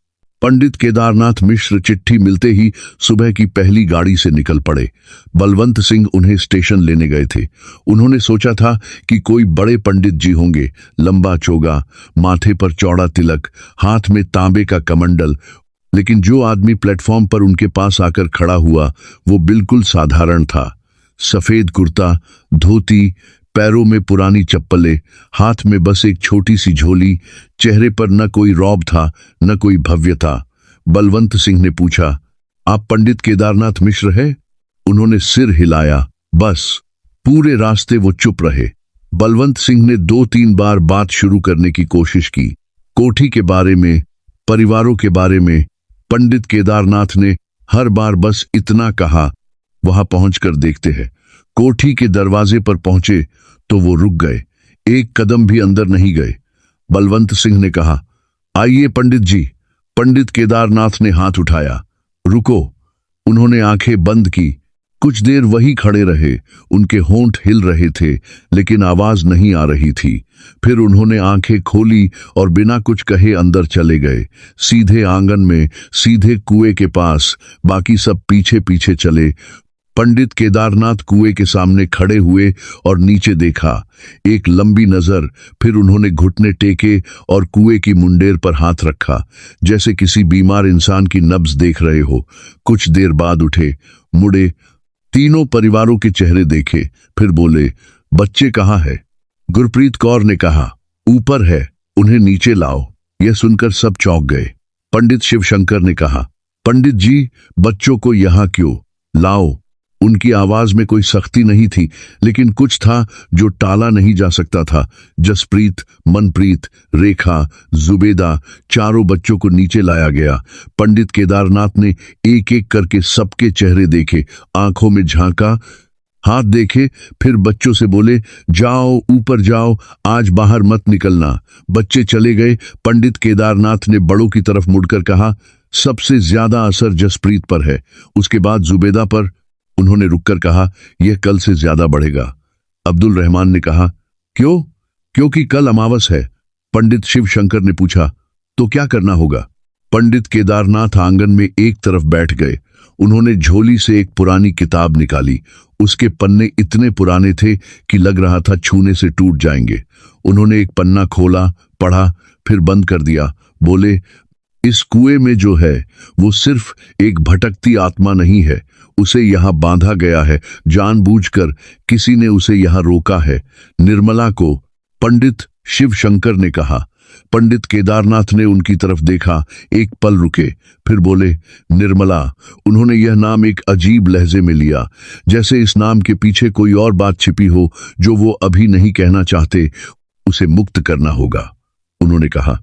पंडित केदारनाथ मिश्र चिट्ठी मिलते ही सुबह की पहली गाड़ी से निकल पड़े। बलवंत सिंह उन्हें स्टेशन लेने गए थे। उन्होंने सोचा था कि कोई बड़े पंडित जी होंगे, लंबा चोगा, माथे पर चौड़ा तिलक, हाथ में तांबे का कमंडल। लेकिन जो आदमी प्लेटफॉर्म पर उनके पास आकर खड़ा हुआ वो बिल्कुल साधारण था। सफेद कुर्ता, धोती, पैरों में पुरानी चप्पलें, हाथ में बस एक छोटी सी झोली। चेहरे पर न कोई रौब था, न कोई भव्यता। बलवंत सिंह ने पूछा, आप पंडित केदारनाथ मिश्र हैं? उन्होंने सिर हिलाया। बस। पूरे रास्ते वो चुप रहे। बलवंत सिंह ने 2-3 बार बात शुरू करने की कोशिश की, कोठी के बारे में, परिवारों के बारे में। पंडित केदारनाथ ने हर बार बस इतना कहा, वहां पहुंचकर देखते हैं। कोठी के दरवाजे पर पहुंचे तो वो रुक गए, एक कदम भी अंदर नहीं गए। बलवंत सिंह ने कहा, आइए पंडित जी। पंडित केदारनाथ ने हाथ उठाया। रुको। उन्होंने आंखें बंद की। कुछ देर वही खड़े रहे। उनके होंठ हिल रहे थे लेकिन आवाज नहीं आ रही थी। फिर उन्होंने आंखें खोली और बिना कुछ कहे अंदर चले गए, सीधे आंगन में, सीधे कुएं के पास। बाकी सब पीछे पीछे चले। पंडित केदारनाथ कुएं के सामने खड़े हुए और नीचे देखा। एक लंबी नजर, फिर उन्होंने घुटने टेके और कुएं की मुंडेर पर हाथ रखा, जैसे किसी बीमार इंसान की नब्ज देख रहे हो। कुछ देर बाद उठे, मुड़े, तीनों परिवारों के चेहरे देखे, फिर बोले, बच्चे कहाँ है? गुरप्रीत कौर ने कहा, ऊपर है, उन्हें नीचे लाओ। यह सुनकर सब चौंक गए। पंडित शिवशंकर ने कहा, पंडित जी, बच्चों को यहाँ क्यों लाओ? उनकी आवाज में कोई सख्ती नहीं थी, लेकिन कुछ था जो टाला नहीं जा सकता था। जसप्रीत, मनप्रीत, रेखा, जुबेदा, चारों बच्चों को नीचे लाया गया। पंडित केदारनाथ ने एक एक करके सबके चेहरे देखे, आंखों में झांका, हाथ देखे, फिर बच्चों से बोले, जाओ, ऊपर जाओ, आज बाहर मत निकलना। बच्चे चले गए। पंडित केदारनाथ ने बड़ों की तरफ मुड़कर कहा, सबसे ज्यादा असर जसप्रीत पर है, उसके बाद जुबेदा पर। उन्होंने रुककर कहा, यह कल से ज्यादा बढ़ेगा। अब्दुल रहमान ने कहा, क्यों? क्योंकि कल अमावस है। पंडित शिवशंकर ने पूछा, तो क्या करना होगा? पंडित केदारनाथ आंगन में एक तरफ बैठ गए। उन्होंने झोली से एक पुरानी किताब निकाली। उसके पन्ने इतने पुराने थे कि लग रहा था छूने से टूट जाएंगे। उन्होंने एक पन्ना खोला, पढ़ा, फिर बंद कर दिया। बोले, इस कुएं में जो है वो सिर्फ एक भटकती आत्मा नहीं है, उसे यहाँ बांधा गया है, जानबूझकर किसी ने उसे यहाँ रोका है, निर्मला को। पंडित शिवशंकर ने कहा। पंडित केदारनाथ ने उनकी तरफ देखा, एक पल रुके, फिर बोले, निर्मला। उन्होंने यह नाम एक अजीब लहजे में लिया, जैसे इस नाम के पीछे कोई और बात छिपी हो जो वो अभी नहीं कहना चाहते। उसे मुक्त करना होगा, उन्होंने कहा,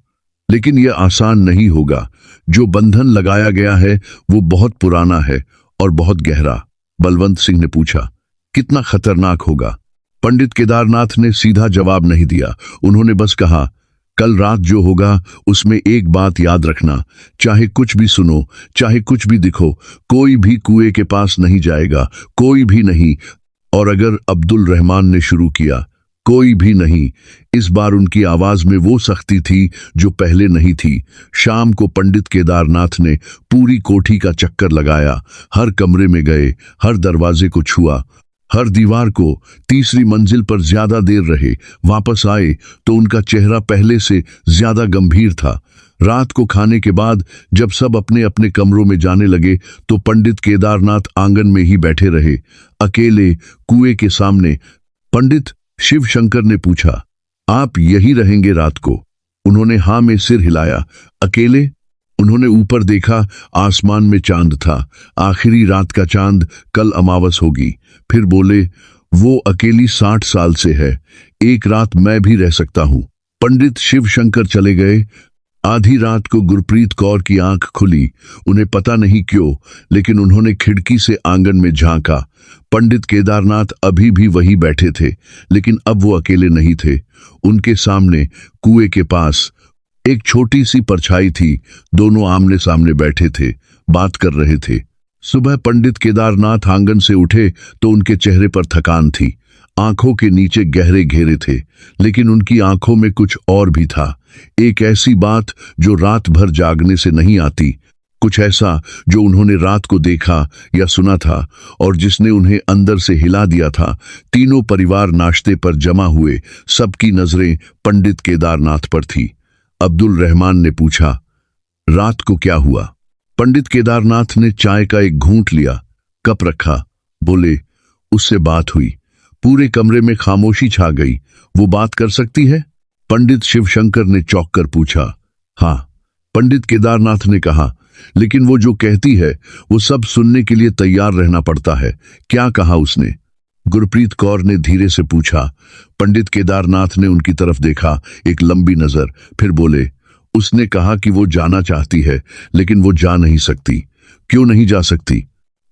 लेकिन यह आसान नहीं होगा। जो बंधन लगाया गया है वो बहुत पुराना है और बहुत गहरा। बलवंत सिंह ने पूछा, कितना खतरनाक होगा? पंडित केदारनाथ ने सीधा जवाब नहीं दिया। उन्होंने बस कहा, कल रात जो होगा उसमें एक बात याद रखना, चाहे कुछ भी सुनो, चाहे कुछ भी दिखो, कोई भी कुएं के पास नहीं जाएगा, कोई भी नहीं। और अगर अब्दुल रहमान ने शुरू किया, कोई भी नहीं। इस बार उनकी आवाज में वो सख्ती थी जो पहले नहीं थी। शाम को पंडित केदारनाथ ने पूरी कोठी का चक्कर लगाया, हर कमरे में गए, हर दरवाजे को छुआ। हर दीवार को। तीसरी मंजिल पर ज्यादा देर रहे। वापस आए तो उनका चेहरा पहले से ज्यादा गंभीर था। रात को खाने के बाद जब सब अपने अपने कमरों में जाने लगे तो पंडित केदारनाथ आंगन में ही बैठे रहे, अकेले कुएं के सामने। पंडित शिव शंकर ने पूछा, आप यही रहेंगे रात को? उन्होंने हाँ में सिर हिलाया। अकेले? उन्होंने ऊपर देखा, आसमान में चांद था, आखिरी रात का चांद। कल अमावस होगी। फिर बोले, वो अकेली 60 साल से है, एक रात मैं भी रह सकता हूं। पंडित शिव शंकर चले गए। आधी रात को गुरप्रीत कौर की आंख खुली। उन्हें पता नहीं क्यों, लेकिन उन्होंने खिड़की से आंगन में झांका। पंडित केदारनाथ अभी भी वही बैठे थे, लेकिन अब वो अकेले नहीं थे। उनके सामने कुएं के पास एक छोटी सी परछाई थी। दोनों आमने सामने बैठे थे, बात कर रहे थे। सुबह पंडित केदारनाथ आंगन से उठे तो उनके चेहरे पर थकान थी, आंखों के नीचे गहरे घेरे थे, लेकिन उनकी आंखों में कुछ और भी था। एक ऐसी बात जो रात भर जागने से नहीं आती, कुछ ऐसा जो उन्होंने रात को देखा या सुना था और जिसने उन्हें अंदर से हिला दिया था। तीनों परिवार नाश्ते पर जमा हुए, सबकी नजरें पंडित केदारनाथ पर थी। अब्दुल रहमान ने पूछा, रात को क्या हुआ? पंडित केदारनाथ ने चाय का एक घूंट लिया, कप रखा, बोले, उससे बात हुई। पूरे कमरे में खामोशी छा गई। वो बात कर सकती है? पंडित शिवशंकर ने चौंक कर पूछा। हाँ, पंडित केदारनाथ ने कहा, लेकिन वो जो कहती है वो सब सुनने के लिए तैयार रहना पड़ता है। क्या कहा उसने? गुरप्रीत कौर ने धीरे से पूछा। पंडित केदारनाथ ने उनकी तरफ देखा, एक लंबी नजर, फिर बोले, उसने कहा कि वो जाना चाहती है, लेकिन वो जा नहीं सकती। क्यों नहीं जा सकती?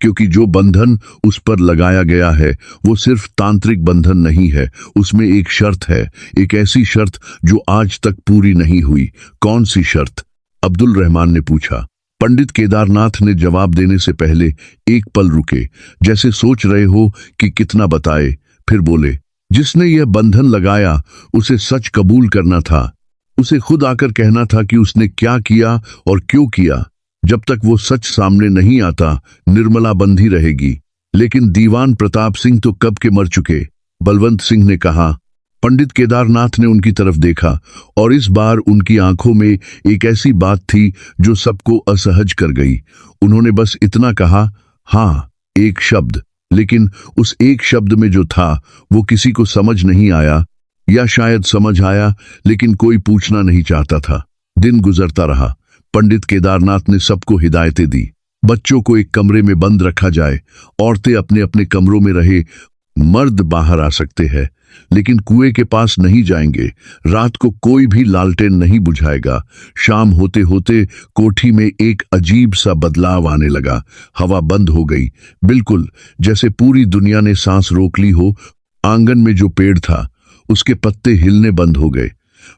क्योंकि जो बंधन उस पर लगाया गया है वो सिर्फ तांत्रिक बंधन नहीं है, उसमें एक शर्त है, एक ऐसी शर्त जो आज तक पूरी नहीं हुई। कौन सी शर्त? अब्दुल रहमान ने पूछा। पंडित केदारनाथ ने जवाब देने से पहले एक पल रुके, जैसे सोच रहे हो कि कितना बताए। फिर बोले, जिसने यह बंधन लगाया उसे सच कबूल करना था, उसे खुद आकर कहना था कि उसने क्या किया और क्यों किया। जब तक वो सच सामने नहीं आता, निर्मला बंधी रहेगी। लेकिन दीवान प्रताप सिंह तो कब के मर चुके, बलवंत सिंह ने कहा। पंडित केदारनाथ ने उनकी तरफ देखा और इस बार उनकी आंखों में एक ऐसी बात थी जो सबको असहज कर गई। उन्होंने बस इतना कहा, हाँ, एक शब्द। लेकिन उस एक शब्द में जो था वो किसी को समझ नहीं आया, या शायद समझ आया लेकिन कोई पूछना नहीं चाहता था। दिन गुजरता रहा। पंडित केदारनाथ ने सबको हिदायतें दी। बच्चों को एक कमरे में बंद रखा जाए, औरतें अपने अपने कमरों में रहे, मर्द बाहर आ सकते हैं लेकिन कुएं के पास नहीं जाएंगे। रात को कोई भी लालटेन नहीं बुझाएगा। शाम होते होते कोठी में एक अजीब सा बदलाव आने लगा। हवा बंद हो गई, बिल्कुल जैसे पूरी दुनिया ने सांस रोक ली हो। आंगन में जो पेड़ था उसके पत्ते हिलने बंद हो गए।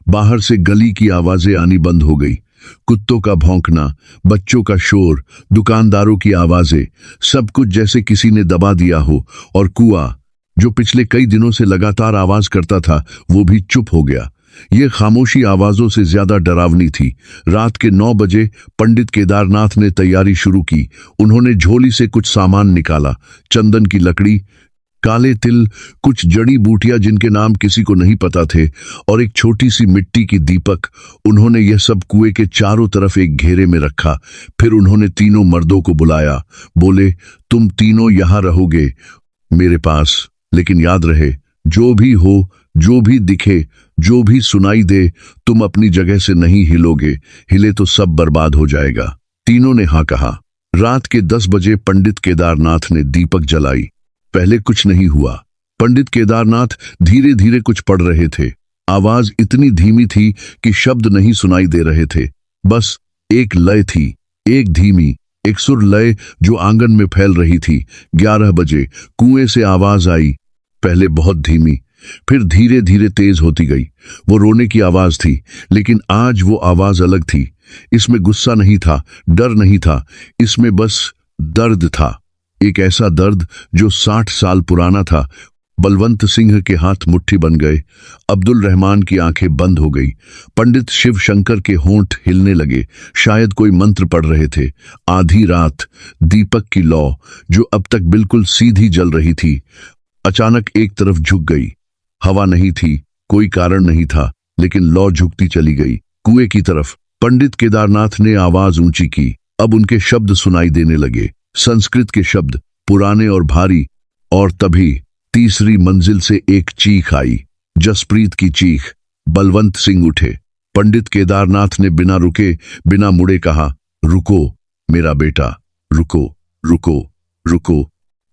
बाहर से गली की आवाजें आनी बंद हो गई। कुत्तों का भौंकना, बच्चों का शोर, दुकानदारों की आवाजें, सब कुछ जैसे किसी ने दबा दिया हो। और कुआं जो पिछले कई दिनों से लगातार आवाज करता था वो भी चुप हो गया। ये खामोशी आवाजों से ज्यादा डरावनी थी। रात के 9 बजे पंडित केदारनाथ ने तैयारी शुरू की। उन्होंने झोली से कुछ सामान निकाला, चंदन की लकड़ी, काले तिल, कुछ जड़ी बूटियां जिनके नाम किसी को नहीं पता थे, और एक छोटी सी मिट्टी की दीपक। उन्होंने यह सब कुएं के चारों तरफ एक घेरे में रखा। फिर उन्होंने तीनों मर्दों को बुलाया, बोले, तुम तीनों यहां रहोगे मेरे पास, लेकिन याद रहे, जो भी हो, जो भी दिखे, जो भी सुनाई दे, तुम अपनी जगह से नहीं हिलोगे। हिले तो सब बर्बाद हो जाएगा। तीनों ने हाँ कहा। रात के 10 बजे पंडित केदारनाथ ने दीपक जलाई। पहले कुछ नहीं हुआ। पंडित केदारनाथ धीरे धीरे कुछ पढ़ रहे थे। आवाज इतनी धीमी थी कि शब्द नहीं सुनाई दे रहे थे, बस एक लय थी, एक धीमी, एक सुर लय जो आंगन में फैल रही थी। 11 बजे कुएं से आवाज आई, पहले बहुत धीमी, फिर धीरे धीरे तेज होती गई। वो रोने की आवाज थी, लेकिन आज वो आवाज अलग थी। इसमें गुस्सा नहीं था, डर नहीं था, इसमें बस दर्द था। एक ऐसा दर्द जो 60 साल पुराना था। बलवंत सिंह के हाथ मुट्ठी बन गए। अब्दुल रहमान की आंखें बंद हो गई। पंडित शिव शंकर के होंठ हिलने लगे, शायद कोई मंत्र पढ़ रहे थे। आधी रात, दीपक की लौ जो अब तक बिल्कुल सीधी जल रही थी, अचानक एक तरफ झुक गई। हवा नहीं थी, कोई कारण नहीं था, लेकिन लौ झुकती चली गई कुएं की तरफ। पंडित केदारनाथ ने आवाज ऊंची की। अब उनके शब्द सुनाई देने लगे, संस्कृत के शब्द, पुराने और भारी। और तभी तीसरी मंजिल से एक चीख आई, जसप्रीत की चीख। बलवंत सिंह उठे। पंडित केदारनाथ ने बिना रुके, बिना मुड़े कहा, रुको मेरा बेटा, रुको, रुको, रुको।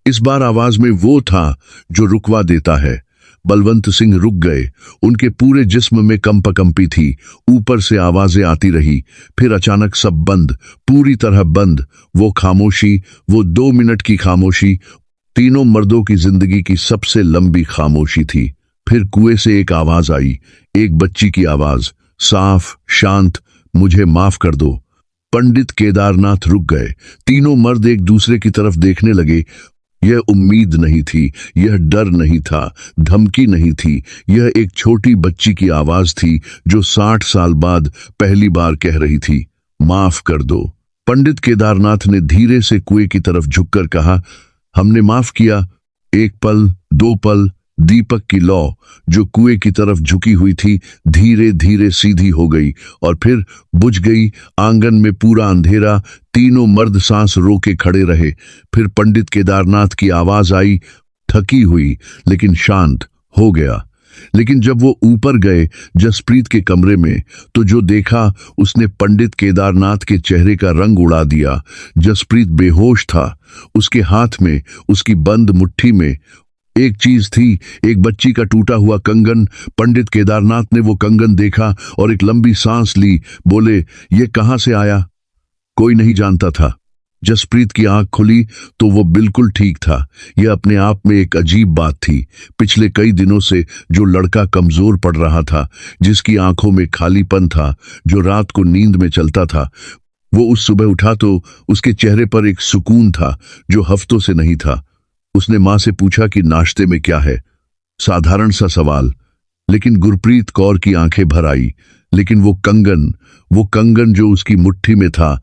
इस बार आवाज में वो था जो रुकवा देता है। बलवंत सिंह रुक गए। उनके पूरे जिस्म में कंपकंपी थी। ऊपर से आवाजें आती रही, फिर अचानक सब बंद, पूरी तरह बंद। वो खामोशी, वो 2 मिनट की खामोशी, तीनों मर्दों की जिंदगी की सबसे लंबी खामोशी थी। फिर कुएं से एक आवाज आई, एक बच्ची की आवाज, साफ, शांत, मुझे माफ कर दो। पंडित केदारनाथ रुक गए। तीनों मर्द एक दूसरे की तरफ देखने लगे। यह उम्मीद नहीं थी, यह डर नहीं था, धमकी नहीं थी, यह एक छोटी बच्ची की आवाज थी जो 60 साल बाद पहली बार कह रही थी, माफ कर दो। पंडित केदारनाथ ने धीरे से कुएं की तरफ झुककर कहा, हमने माफ किया। 1 पल, 2 पल, दीपक की लौ जो कुएं की तरफ झुकी हुई थी धीरे धीरे सीधी हो गई और फिर बुझ गई। आंगन में पूरा अंधेरा। तीनों मर्द सांस रोके खड़े रहे। फिर पंडित केदारनाथ की आवाज आई, थकी हुई लेकिन शांत, हो गया। लेकिन जब वो ऊपर गए जसप्रीत के कमरे में, तो जो देखा उसने पंडित केदारनाथ के चेहरे का रंग उड़ा दिया। जसप्रीत बेहोश था। उसके हाथ में, उसकी बंद मुट्ठी में एक चीज थी, एक बच्ची का टूटा हुआ कंगन। पंडित केदारनाथ ने वो कंगन देखा और एक लंबी सांस ली। बोले, ये कहां से आया? कोई नहीं जानता था। जसप्रीत की आंख खुली तो वो बिल्कुल ठीक था। यह अपने आप में एक अजीब बात थी। पिछले कई दिनों से जो लड़का कमजोर पड़ रहा था, जिसकी आंखों में खालीपन था, जो रात को नींद में चलता था, वो उस सुबह उठा तो उसके चेहरे पर एक सुकून था जो हफ्तों से नहीं था। उसने मां से पूछा कि नाश्ते में क्या है। साधारण सा सवाल, लेकिन गुरप्रीत कौर की आंखें भर आई। लेकिन वो कंगन जो उसकी मुट्ठी में था,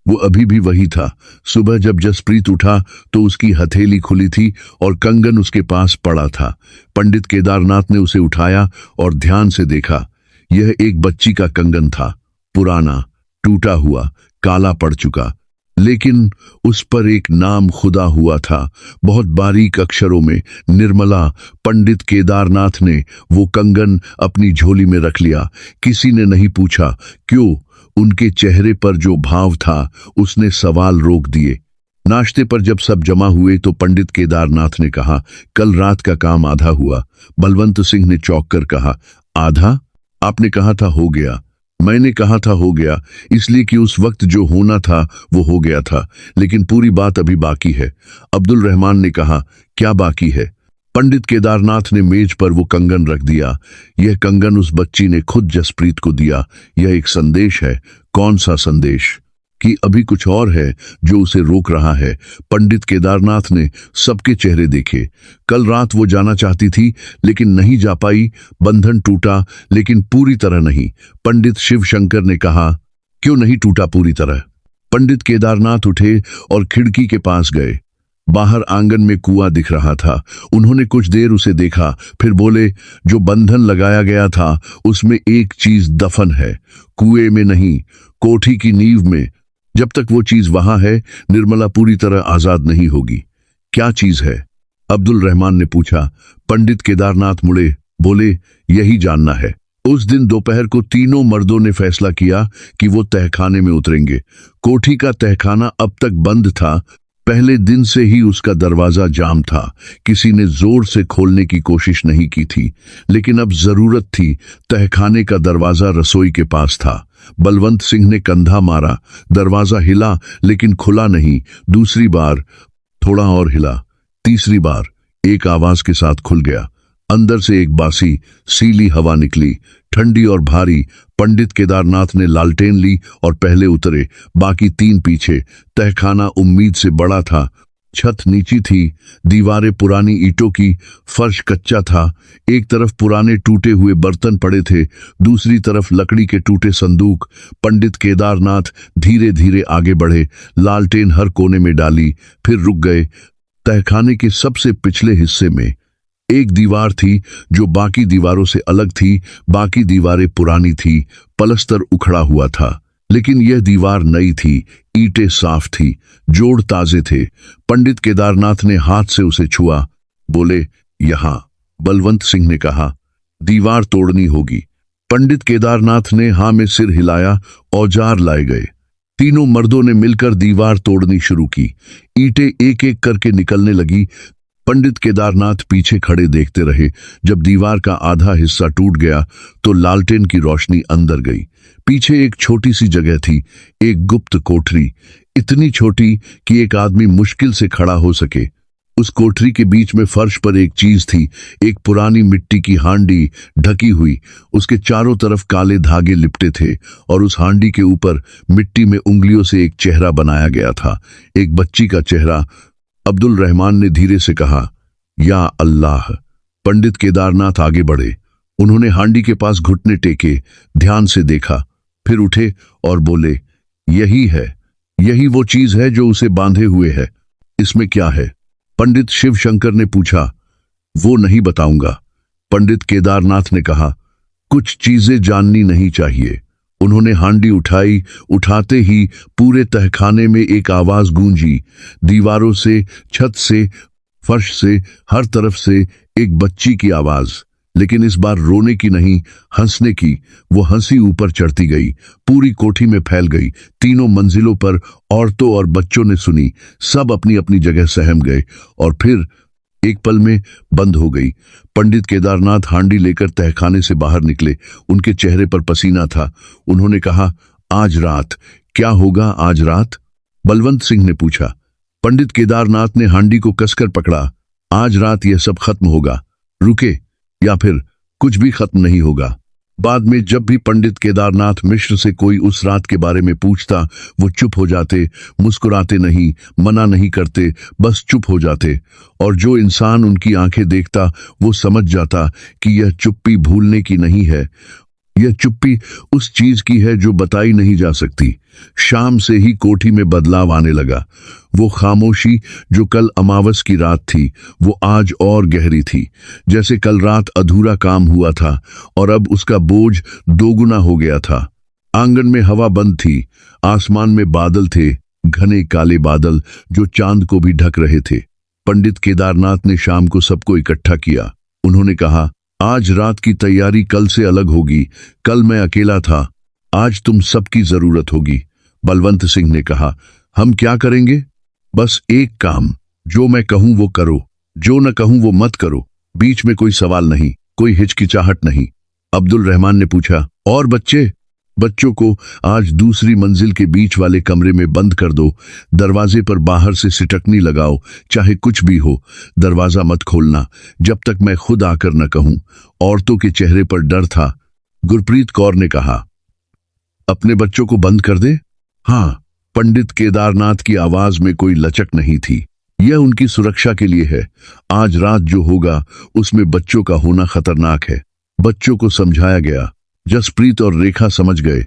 वो अभी भी वही था। सुबह जब जसप्रीत उठा तो उसकी हथेली खुली थी और कंगन उसके पास पड़ा था। पंडित केदारनाथ ने उसे उठाया और ध्यान से देखा। यह एक बच्ची का कंगन था, पुराना, टूटा हुआ, काला पड़ चुका, लेकिन उस पर एक नाम खुदा हुआ था, बहुत बारीक अक्षरों में, निर्मला। पंडित केदारनाथ ने वो कंगन अपनी झोली में रख लिया। किसी ने नहीं पूछा क्यों। उनके चेहरे पर जो भाव था, उसने सवाल रोक दिए। नाश्ते पर जब सब जमा हुए तो पंडित केदारनाथ ने कहा, कल रात का काम आधा हुआ। बलवंत सिंह ने चौंक कर कहा, आधा? आपने कहा था हो गया। मैंने कहा था हो गया, इसलिए कि उस वक्त जो होना था वो हो गया था, लेकिन पूरी बात अभी बाकी है। अब्दुल रहमान ने कहा, क्या बाकी है? पंडित केदारनाथ ने मेज पर वो कंगन रख दिया। यह कंगन उस बच्ची ने खुद जसप्रीत को दिया। यह एक संदेश है। कौन सा संदेश? कि अभी कुछ और है जो उसे रोक रहा है। पंडित केदारनाथ ने सबके चेहरे देखे। कल रात वो जाना चाहती थी लेकिन नहीं जा पाई। बंधन टूटा लेकिन पूरी तरह नहीं। पंडित शिवशंकर ने कहा, क्यों नहीं टूटा पूरी तरह? पंडित केदारनाथ उठे और खिड़की के पास गए। बाहर आंगन में कुआं दिख रहा था। उन्होंने कुछ देर उसे देखा, फिर बोले, जो बंधन लगाया गया था उसमें एक चीज दफन है, कुएं में नहीं, कोठी की नींव में। जब तक वो चीज वहां है, निर्मला पूरी तरह आजाद नहीं होगी। क्या चीज है? अब्दुल रहमान ने पूछा। पंडित केदारनाथ मुड़े, बोले, यही जानना है। उस दिन दोपहर को तीनों मर्दों ने फैसला किया कि वो तहखाने में उतरेंगे। कोठी का तहखाना अब तक बंद था। पहले दिन से ही उसका दरवाजा जाम था। किसी ने जोर से खोलने की कोशिश नहीं की थी, लेकिन अब जरूरत थी। तहखाने का दरवाजा रसोई के पास था। बलवंत सिंह ने कंधा मारा। दरवाजा हिला लेकिन खुला नहीं। दूसरी बार थोड़ा और हिला। तीसरी बार एक आवाज के साथ खुल गया। अंदर से एक बासी सीली हवा निकली, ठंडी और भारी। पंडित केदारनाथ ने लालटेन ली और पहले उतरे, बाकी 3 पीछे। तहखाना उम्मीद से बड़ा था। छत नीची थी, दीवारें पुरानी ईंटों की, फर्श कच्चा था। एक तरफ पुराने टूटे हुए बर्तन पड़े थे, दूसरी तरफ लकड़ी के टूटे संदूक। पंडित केदारनाथ धीरे धीरे आगे बढ़े, लालटेन हर कोने में डाली, फिर रुक गए। तहखाने के सबसे पिछले हिस्से में एक दीवार थी जो बाकी दीवारों से अलग थी। बाकी दीवारें पुरानी थी, पलस्तर उखड़ा हुआ था, लेकिन यह दीवार नई थी। ईंटें साफ थी, जोड़ ताजे थे। पंडित केदारनाथ ने हाथ से उसे छुआ। बोले, यहां। बलवंत सिंह ने कहा, दीवार तोड़नी होगी। पंडित केदारनाथ ने हाँ में सिर हिलाया। औजार लाए गए। तीनों मर्दों ने मिलकर दीवार तोड़नी शुरू की। ईंटें एक एक करके निकलने लगी। पंडित केदारनाथ पीछे खड़े देखते रहे। जब दीवार का आधा हिस्सा टूट गया तो लालटेन की रोशनी अंदर गई। पीछे एक छोटी सी जगह थी, एक गुप्त कोठरी, इतनी छोटी कि एक आदमी मुश्किल से खड़ा हो सके। उस कोठरी के बीच में फर्श पर एक चीज थी, एक पुरानी मिट्टी की हांडी ढकी हुई। उसके चारों तरफ काले धागे लिपटे थे और उस हांडी के ऊपर मिट्टी में उंगलियों से एक चेहरा बनाया गया था, एक बच्ची का चेहरा। अब्दुल रहमान ने धीरे से कहा, या अल्लाह। पंडित केदारनाथ आगे बढ़े। उन्होंने हांडी के पास घुटने टेके, ध्यान से देखा, फिर उठे और बोले, यही है, यही वो चीज है जो उसे बांधे हुए है। इसमें क्या है? पंडित शिव शंकर ने पूछा। वो नहीं बताऊंगा। पंडित केदारनाथ ने कहा, कुछ चीजें जाननी नहीं चाहिए। उन्होंने हांडी उठाई। उठाते ही पूरे तहखाने में एक आवाज गूंजी। दीवारों से, छत से, फर्श से, हर तरफ से एक बच्ची की आवाज, लेकिन इस बार रोने की नहीं, हंसने की। वो हंसी ऊपर चढ़ती गई, पूरी कोठी में फैल गई। तीनों मंजिलों पर औरतों और बच्चों ने सुनी। सब अपनी अपनी जगह सहम गए और फिर एक पल में बंद हो गई। पंडित केदारनाथ हांडी लेकर तहखाने से बाहर निकले। उनके चेहरे पर पसीना था। उन्होंने कहा, आज रात क्या होगा? आज रात? बलवंत सिंह ने पूछा। पंडित केदारनाथ ने हांडी को कसकर पकड़ा। आज रात यह सब खत्म होगा। रुके या फिर कुछ भी खत्म नहीं होगा। बाद में जब भी पंडित केदारनाथ मिश्र से कोई उस रात के बारे में पूछता, वो चुप हो जाते, मुस्कुराते नहीं, मना नहीं करते, बस चुप हो जाते। और जो इंसान उनकी आंखें देखता वो समझ जाता कि यह चुप्पी भूलने की नहीं है, यह चुप्पी उस चीज की है जो बताई नहीं जा सकती। शाम से ही कोठी में बदलाव आने लगा। वो खामोशी जो कल अमावस की रात थी, वो आज और गहरी थी। जैसे कल रात अधूरा काम हुआ था और अब उसका बोझ दोगुना हो गया था। आंगन में हवा बंद थी। आसमान में बादल थे, घने काले बादल जो चांद को भी ढक रहे थे। पंडित केदारनाथ ने शाम को सबको इकट्ठा किया। उन्होंने कहा, आज रात की तैयारी कल से अलग होगी। कल मैं अकेला था, आज तुम सबकी जरूरत होगी। बलवंत सिंह ने कहा, हम क्या करेंगे? बस एक काम, जो मैं कहूं वो करो, जो न कहूं वो मत करो। बीच में कोई सवाल नहीं, कोई हिचकिचाहट नहीं। अब्दुल रहमान ने पूछा, और बच्चे? बच्चों को आज दूसरी मंजिल के बीच वाले कमरे में बंद कर दो। दरवाजे पर बाहर से सिटकनी लगाओ, चाहे कुछ भी हो। दरवाजा मत खोलना जब तक मैं खुद आकर न कहूं। औरतों के चेहरे पर डर था। गुरप्रीत कौर ने कहा, अपने बच्चों को बंद कर दे? हाँ। पंडित केदारनाथ की आवाज में कोई लचक नहीं थी। यह उनकी सुरक्षा के लिए है। आज रात जो होगा उसमें बच्चों का होना खतरनाक है। बच्चों को समझाया गया। जसप्रीत और रेखा समझ गए।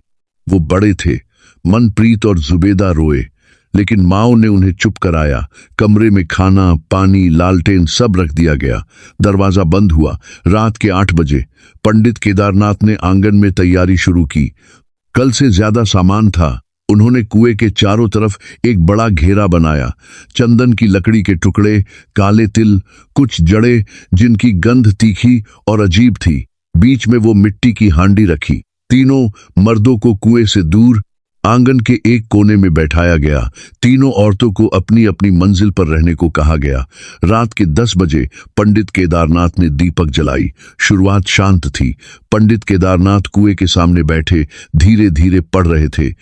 वो बड़े थे। मनप्रीत और जुबेदा रोए, लेकिन माओ ने उन्हें चुप कराया। कमरे में खाना, पानी, लालटेन सब रख दिया गया। दरवाजा बंद हुआ। रात के 8 बजे पंडित केदारनाथ ने आंगन में तैयारी शुरू की। कल से ज्यादा सामान था। उन्होंने कुएं के चारों तरफ एक बड़ा घेरा बनाया। चंदन की लकड़ी के टुकड़े, काले तिल, कुछ जड़ें जिनकी गंध तीखी और अजीब थी। बीच में वो मिट्टी की हांडी रखी। तीनों मर्दों को कुएं से दूर आंगन के एक कोने में बैठाया गया। तीनों औरतों को अपनी अपनी मंजिल पर रहने को कहा गया। रात के 10 बजे पंडित केदारनाथ ने दीपक जलाई। शुरुआत शांत थी। पंडित केदारनाथ कुएं के सामने बैठे धीरे धीरे पढ़ रहे थे।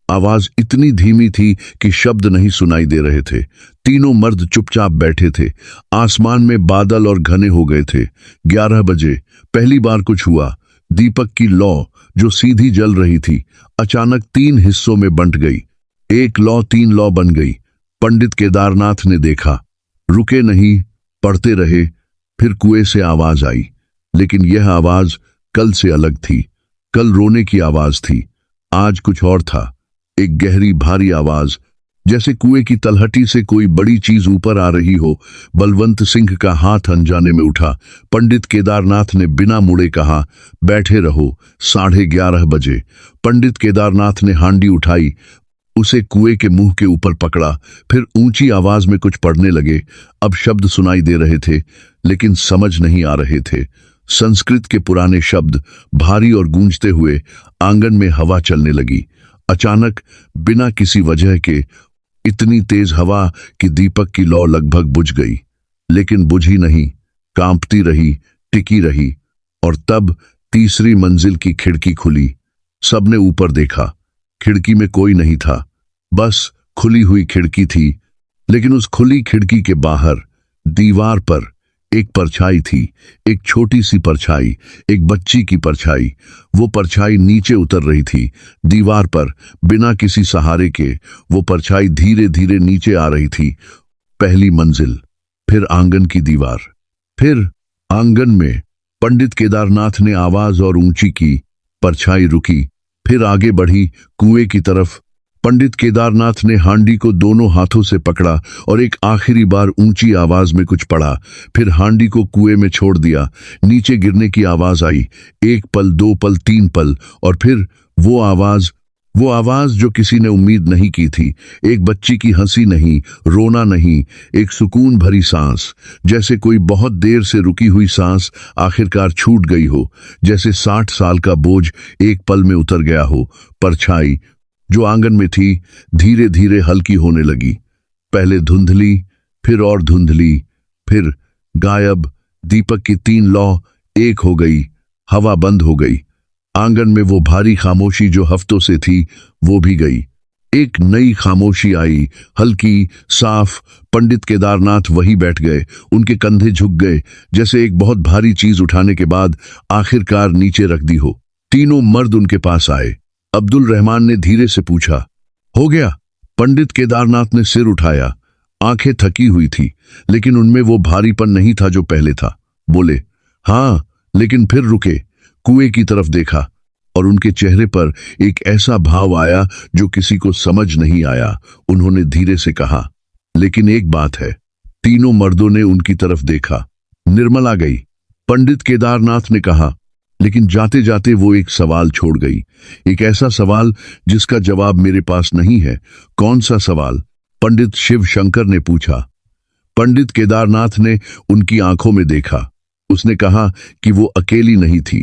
आवाज इतनी धीमी थी कि शब्द नहीं सुनाई दे रहे थे। तीनों मर्द चुपचाप बैठे थे। आसमान में बादल और घने हो गए थे। 11 बजे पहली बार कुछ हुआ। दीपक की लौ जो सीधी जल रही थी अचानक 3 हिस्सों में बंट गई। एक लौ 3 लौ बन गई। पंडित केदारनाथ ने देखा, रुके नहीं, पढ़ते रहे। फिर कुएं से आवाज आई, लेकिन यह आवाज कल से अलग थी। कल रोने की आवाज थी, आज कुछ और था। एक गहरी भारी आवाज जैसे कुएं की तलहटी से कोई बड़ी चीज ऊपर आ रही हो। बलवंत सिंह का हाथ अनजाने में उठा। पंडित केदारनाथ ने बिना मुड़े कहा, बैठे रहो। 11:30 बजे पंडित केदारनाथ ने हांडी उठाई, उसे कुएं के मुंह के ऊपर पकड़ा, फिर ऊंची आवाज में कुछ पढ़ने लगे। अब शब्द सुनाई दे रहे थे, लेकिन समझ नहीं आ रहे थे। संस्कृत के पुराने शब्द भारी और गूंजते हुए आंगन में हवा चलने लगी। अचानक बिना किसी वजह के इतनी तेज हवा कि दीपक की लौ लगभग बुझ गई, लेकिन बुझी नहीं, कांपती रही, टिकी रही। और तब तीसरी मंजिल की खिड़की खुली। सबने ऊपर देखा। खिड़की में कोई नहीं था, बस खुली हुई खिड़की थी। लेकिन उस खुली खिड़की के बाहर दीवार पर एक परछाई थी, एक छोटी सी परछाई, एक बच्ची की परछाई। वो परछाई नीचे उतर रही थी दीवार पर, बिना किसी सहारे के। वो परछाई धीरे धीरे नीचे आ रही थी। पहली मंजिल, फिर आंगन की दीवार, फिर आंगन में। पंडित केदारनाथ ने आवाज और ऊंची की। परछाई रुकी, फिर आगे बढ़ी कुएं की तरफ। पंडित केदारनाथ ने हांडी को दोनों हाथों से पकड़ा और एक आखिरी बार ऊंची आवाज में कुछ पढ़ा। फिर हांडी को कुएं में छोड़ दिया। नीचे गिरने की आवाज आई। 1 पल, 2 पल, 3 पल, और फिर वो आवाज जो किसी ने उम्मीद नहीं की थी। एक बच्ची की हंसी नहीं, रोना नहीं, एक सुकून भरी सांस, जैसे कोई बहुत देर से रुकी हुई सांस आखिरकार छूट गई हो, जैसे 60 साल का बोझ एक पल में उतर गया हो। परछाई जो आंगन में थी धीरे धीरे हल्की होने लगी। पहले धुंधली, फिर और धुंधली, फिर गायब। दीपक की 3 लौ एक हो गई। हवा बंद हो गई। आंगन में वो भारी खामोशी जो हफ्तों से थी वो भी गई। एक नई खामोशी आई, हल्की, साफ। पंडित केदारनाथ वहीं बैठ गए। उनके कंधे झुक गए, जैसे एक बहुत भारी चीज उठाने के बाद आखिरकार नीचे रख दी हो। तीनों मर्द उनके पास आए। अब्दुल रहमान ने धीरे से पूछा, हो गया? पंडित केदारनाथ ने सिर उठाया। आंखें थकी हुई थी, लेकिन उनमें वो भारीपन नहीं था जो पहले था। बोले, हाँ, लेकिन फिर रुके, कुएं की तरफ देखा, और उनके चेहरे पर एक ऐसा भाव आया जो किसी को समझ नहीं आया। उन्होंने धीरे से कहा, लेकिन एक बात है। तीनों मर्दों ने उनकी तरफ देखा। निर्मला गई। पंडित केदारनाथ ने कहा, लेकिन जाते जाते वो एक सवाल छोड़ गई, एक ऐसा सवाल जिसका जवाब मेरे पास नहीं है। कौन सा सवाल? पंडित शिव शंकर ने पूछा। पंडित केदारनाथ ने उनकी आंखों में देखा। उसने कहा कि वो अकेली नहीं थी।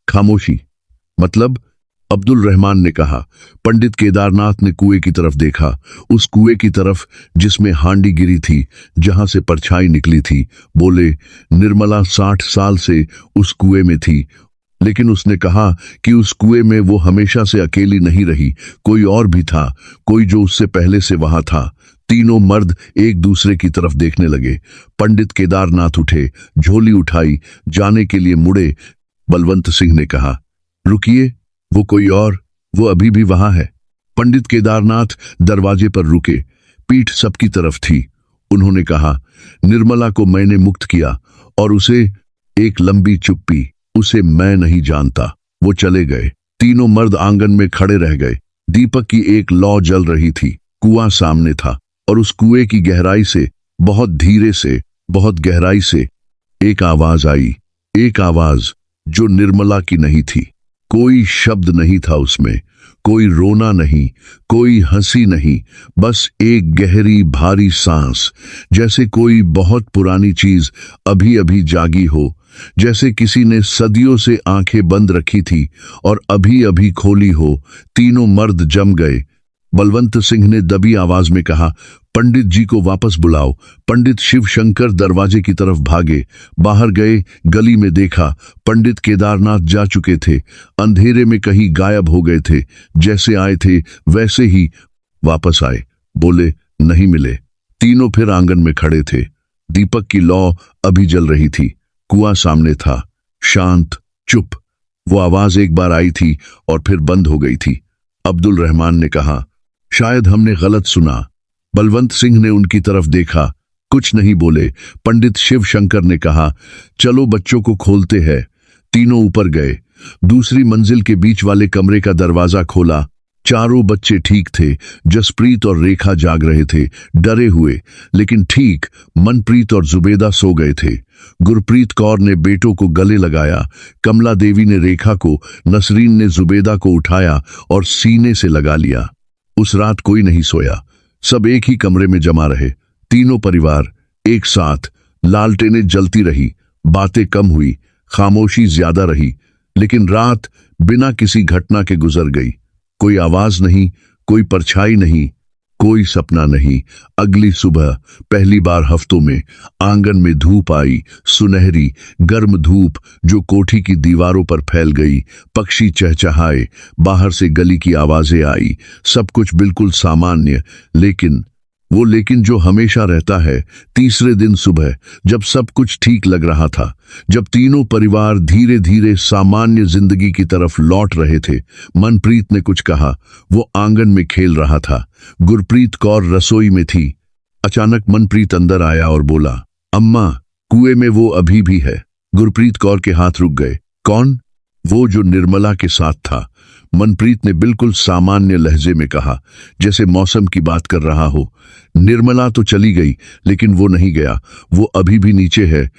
खामोशी मतलब? अब्दुल रहमान ने कहा। पंडित केदारनाथ ने कुएं की तरफ देखा, उस कुएं की तरफ जिसमें हांडी गिरी थी, जहां से परछाई निकली थी। बोले, निर्मला 60 साल से उस कुएं में थी, लेकिन उसने कहा कि उस कुएं में वो हमेशा से अकेली नहीं रही, कोई और भी था, कोई जो उससे पहले से वहां था। तीनों मर्द एक दूसरे की तरफ देखने लगे। पंडित केदारनाथ उठे, झोली उठाई, जाने के लिए मुड़े। बलवंत सिंह ने कहा, रुकिए, वो कोई और, वो अभी भी वहां है। पंडित केदारनाथ दरवाजे पर रुके, पीठ सबकी तरफ थी। उन्होंने कहा, निर्मला को मैंने मुक्त किया, और उसे एक लंबी चुप्पी, उसे मैं नहीं जानता। वो चले गए। तीनों मर्द आंगन में खड़े रह गए। दीपक की एक लौ जल रही थी। कुआं सामने था, और उस कुएं की गहराई से, बहुत धीरे से, बहुत गहराई से एक आवाज आई। एक आवाज जो निर्मला की नहीं थी। कोई शब्द नहीं था उसमें, कोई रोना नहीं, कोई हंसी नहीं, बस एक गहरी भारी सांस, जैसे कोई बहुत पुरानी चीज अभी अभी जागी हो, जैसे किसी ने सदियों से आंखें बंद रखी थी और अभी अभी खोली हो। तीनों मर्द जम गए। बलवंत सिंह ने दबी आवाज में कहा, पंडित जी को वापस बुलाओ। पंडित शिव शंकर दरवाजे की तरफ भागे, बाहर गए। गली में देखा, पंडित केदारनाथ जा चुके थे, अंधेरे में कहीं गायब हो गए थे। जैसे आए थे वैसे ही वापस आए। बोले, नहीं मिले। तीनों फिर आंगन में खड़े थे। दीपक की लौ अभी जल रही थी। कुआं सामने था, शांत, चुप। वो आवाज एक बार आई थी और फिर बंद हो गई थी। अब्दुल रहमान ने कहा, शायद हमने गलत सुना। बलवंत सिंह ने उनकी तरफ देखा, कुछ नहीं बोले। पंडित शिव शंकर ने कहा, चलो बच्चों को खोलते हैं। तीनों ऊपर गए। दूसरी मंजिल के बीच वाले कमरे का दरवाजा खोला। चारों बच्चे ठीक थे। जसप्रीत और रेखा जाग रहे थे, डरे हुए, लेकिन ठीक। मनप्रीत और जुबेदा सो गए थे। गुरप्रीत कौर ने बेटों को गले लगाया, कमला देवी ने रेखा को, नसरीन ने जुबेदा को उठाया और सीने से लगा लिया। उस रात कोई नहीं सोया, सब एक ही कमरे में जमा रहे। तीनों परिवार एक साथ। लालटेनें जलती रही, बातें कम हुई, खामोशी ज्यादा रही, लेकिन रात बिना किसी घटना के गुजर गई। कोई आवाज नहीं, कोई परछाई नहीं, कोई सपना नहीं। अगली सुबह पहली बार हफ्तों में आंगन में धूप आई, सुनहरी गर्म धूप जो कोठी की दीवारों पर फैल गई। पक्षी चहचहाए, बाहर से गली की आवाजें आई। सब कुछ बिल्कुल सामान्य, लेकिन जो हमेशा रहता है। तीसरे दिन सुबह जब सब कुछ ठीक लग रहा था, जब तीनों परिवार धीरे धीरे सामान्य जिंदगी की तरफ लौट रहे थे, मनप्रीत ने कुछ कहा। वो आंगन में खेल रहा था, गुरप्रीत कौर रसोई में थी। अचानक मनप्रीत अंदर आया और बोला, अम्मा, कुएं में वो अभी भी है। गुरप्रीत कौर के हाथ रुक गए। कौन? वो जो निर्मला के साथ था। मनप्रीत ने बिल्कुल सामान्य लहजे में कहा, जैसे मौसम की बात कर रहा हो। निर्मला तो चली गई, लेकिन वो नहीं गया, वो अभी भी नीचे है।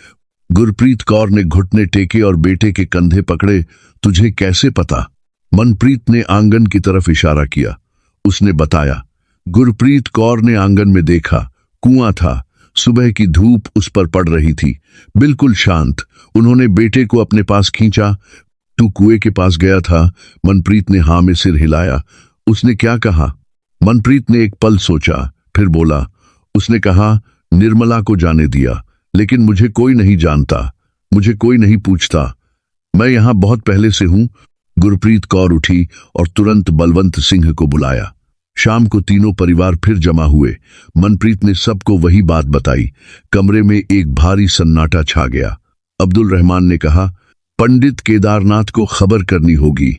गुरप्रीत कौर ने घुटने टेके और बेटे के कंधे पकड़े। तुझे कैसे पता? मनप्रीत ने आंगन की तरफ इशारा किया। उसने बताया। गुरप्रीत कौर ने आंगन में देखा, कुआं था। सुबह की धूप उस पर पड़ रही थी, बिल्कुल शांत। उन्होंने बेटे को अपने पास खींचा। तू कुएं के पास गया था? मनप्रीत ने हाँ में सिर हिलाया। उसने क्या कहा? मनप्रीत ने एक पल सोचा, फिर बोला, उसने कहा निर्मला को जाने दिया, लेकिन मुझे कोई नहीं जानता, मुझे कोई नहीं पूछता। मैं यहां बहुत पहले से हूं। गुरप्रीत कौर उठी और तुरंत बलवंत सिंह को बुलाया। शाम को तीनों परिवार फिर जमा हुए। मनप्रीत ने सबको वही बात बताई। कमरे में एक भारी सन्नाटा छा गया। अब्दुल रहमान ने कहा, पंडित केदारनाथ को खबर करनी होगी।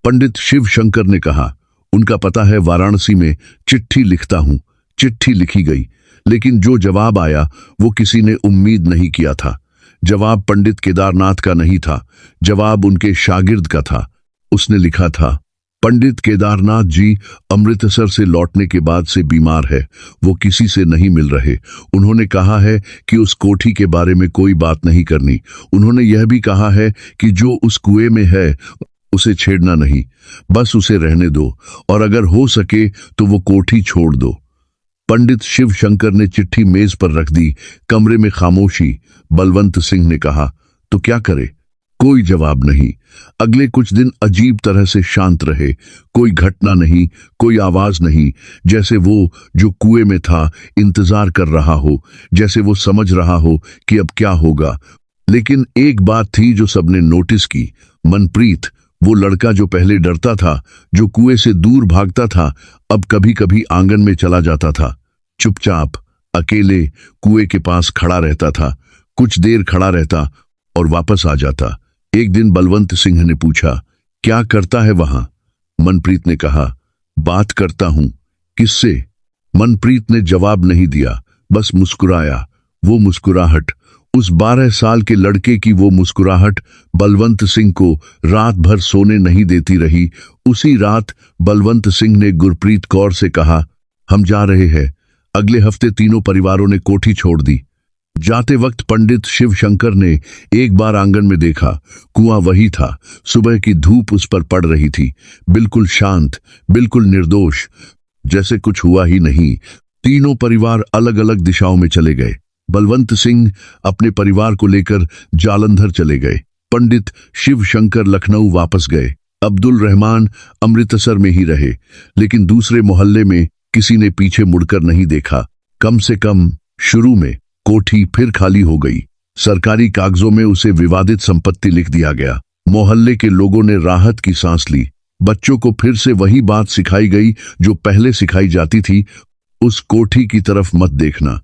पंडित शिव शंकर ने कहा, उनका पता है, वाराणसी में चिट्ठी लिखता हूं। चिट्ठी लिखी गई, लेकिन जो जवाब आया वो किसी ने उम्मीद नहीं किया था। जवाब पंडित केदारनाथ का नहीं था, जवाब उनके शागिर्द का था। उसने लिखा था, पंडित केदारनाथ जी अमृतसर से लौटने के बाद से बीमार है, वो किसी से नहीं मिल रहे। उन्होंने कहा है कि उस कोठी के बारे में कोई बात नहीं करनी। उन्होंने यह भी कहा है कि जो उस कुएं में है उसे छेड़ना नहीं, बस उसे रहने दो, और अगर हो सके तो वो कोठी छोड़ दो। पंडित शिव शंकर ने चिट्ठी मेज पर रख दी। कमरे में खामोशी। बलवंत सिंह ने कहा, तो क्या करे? कोई जवाब नहीं। अगले कुछ दिन अजीब तरह से शांत रहे। कोई घटना नहीं, कोई आवाज नहीं, जैसे वो जो कुएं में था इंतजार कर रहा हो, जैसे वो समझ रहा हो कि अब क्या होगा। लेकिन एक बात थी जो सबने नोटिस की। मनप्रीत, वो लड़का जो पहले डरता था, जो कुएं से दूर भागता था, अब कभी कभी आंगन में चला जाता था। चुपचाप अकेले कुएं के पास खड़ा रहता था। कुछ देर खड़ा रहता और वापस आ जाता। एक दिन बलवंत सिंह ने पूछा, क्या करता है वहां? मनप्रीत ने कहा, बात करता हूं। किससे? मनप्रीत ने जवाब नहीं दिया, बस मुस्कुराया। वो मुस्कुराहट, उस 12 साल के लड़के की वो मुस्कुराहट बलवंत सिंह को रात भर सोने नहीं देती रही। उसी रात बलवंत सिंह ने गुरप्रीत कौर से कहा, हम जा रहे हैं। अगले हफ्ते तीनों परिवारों ने कोठी छोड़ दी। जाते वक्त पंडित शिव शंकर ने एक बार आंगन में देखा। कुआं वही था। सुबह की धूप उस पर पड़ रही थी, बिल्कुल शांत, बिल्कुल निर्दोष, जैसे कुछ हुआ ही नहीं। तीनों परिवार अलग अलग दिशाओं में चले गए। बलवंत सिंह अपने परिवार को लेकर जालंधर चले गए। पंडित शिव शंकर लखनऊ वापस गए। अब्दुल रहमान अमृतसर में ही रहे, लेकिन दूसरे मोहल्ले में किसी ने पीछे मुड़कर नहीं देखा। कम से कम शुरू में। कोठी फिर खाली हो गई। सरकारी कागजों में उसे विवादित संपत्ति लिख दिया गया। मोहल्ले के लोगों ने राहत की सांस ली। बच्चों को फिर से वही बात सिखाई गई जो पहले सिखाई जाती थी, उस कोठी की तरफ मत देखना।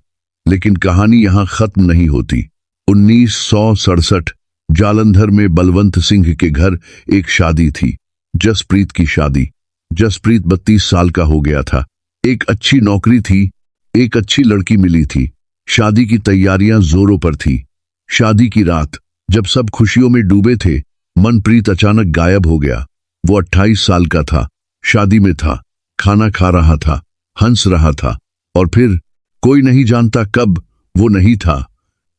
लेकिन कहानी यहां खत्म नहीं होती। 1967 जालंधर में बलवंत सिंह के घर एक शादी थी, जसप्रीत की शादी। जसप्रीत 32 साल का हो गया था। एक अच्छी नौकरी थी, एक अच्छी लड़की मिली थी। शादी की तैयारियां जोरों पर थी। शादी की रात जब सब खुशियों में डूबे थे, मनप्रीत अचानक गायब हो गया। वो 28 साल का था, शादी में था, खाना खा रहा था, हंस रहा था, और फिर कोई नहीं जानता कब वो नहीं था।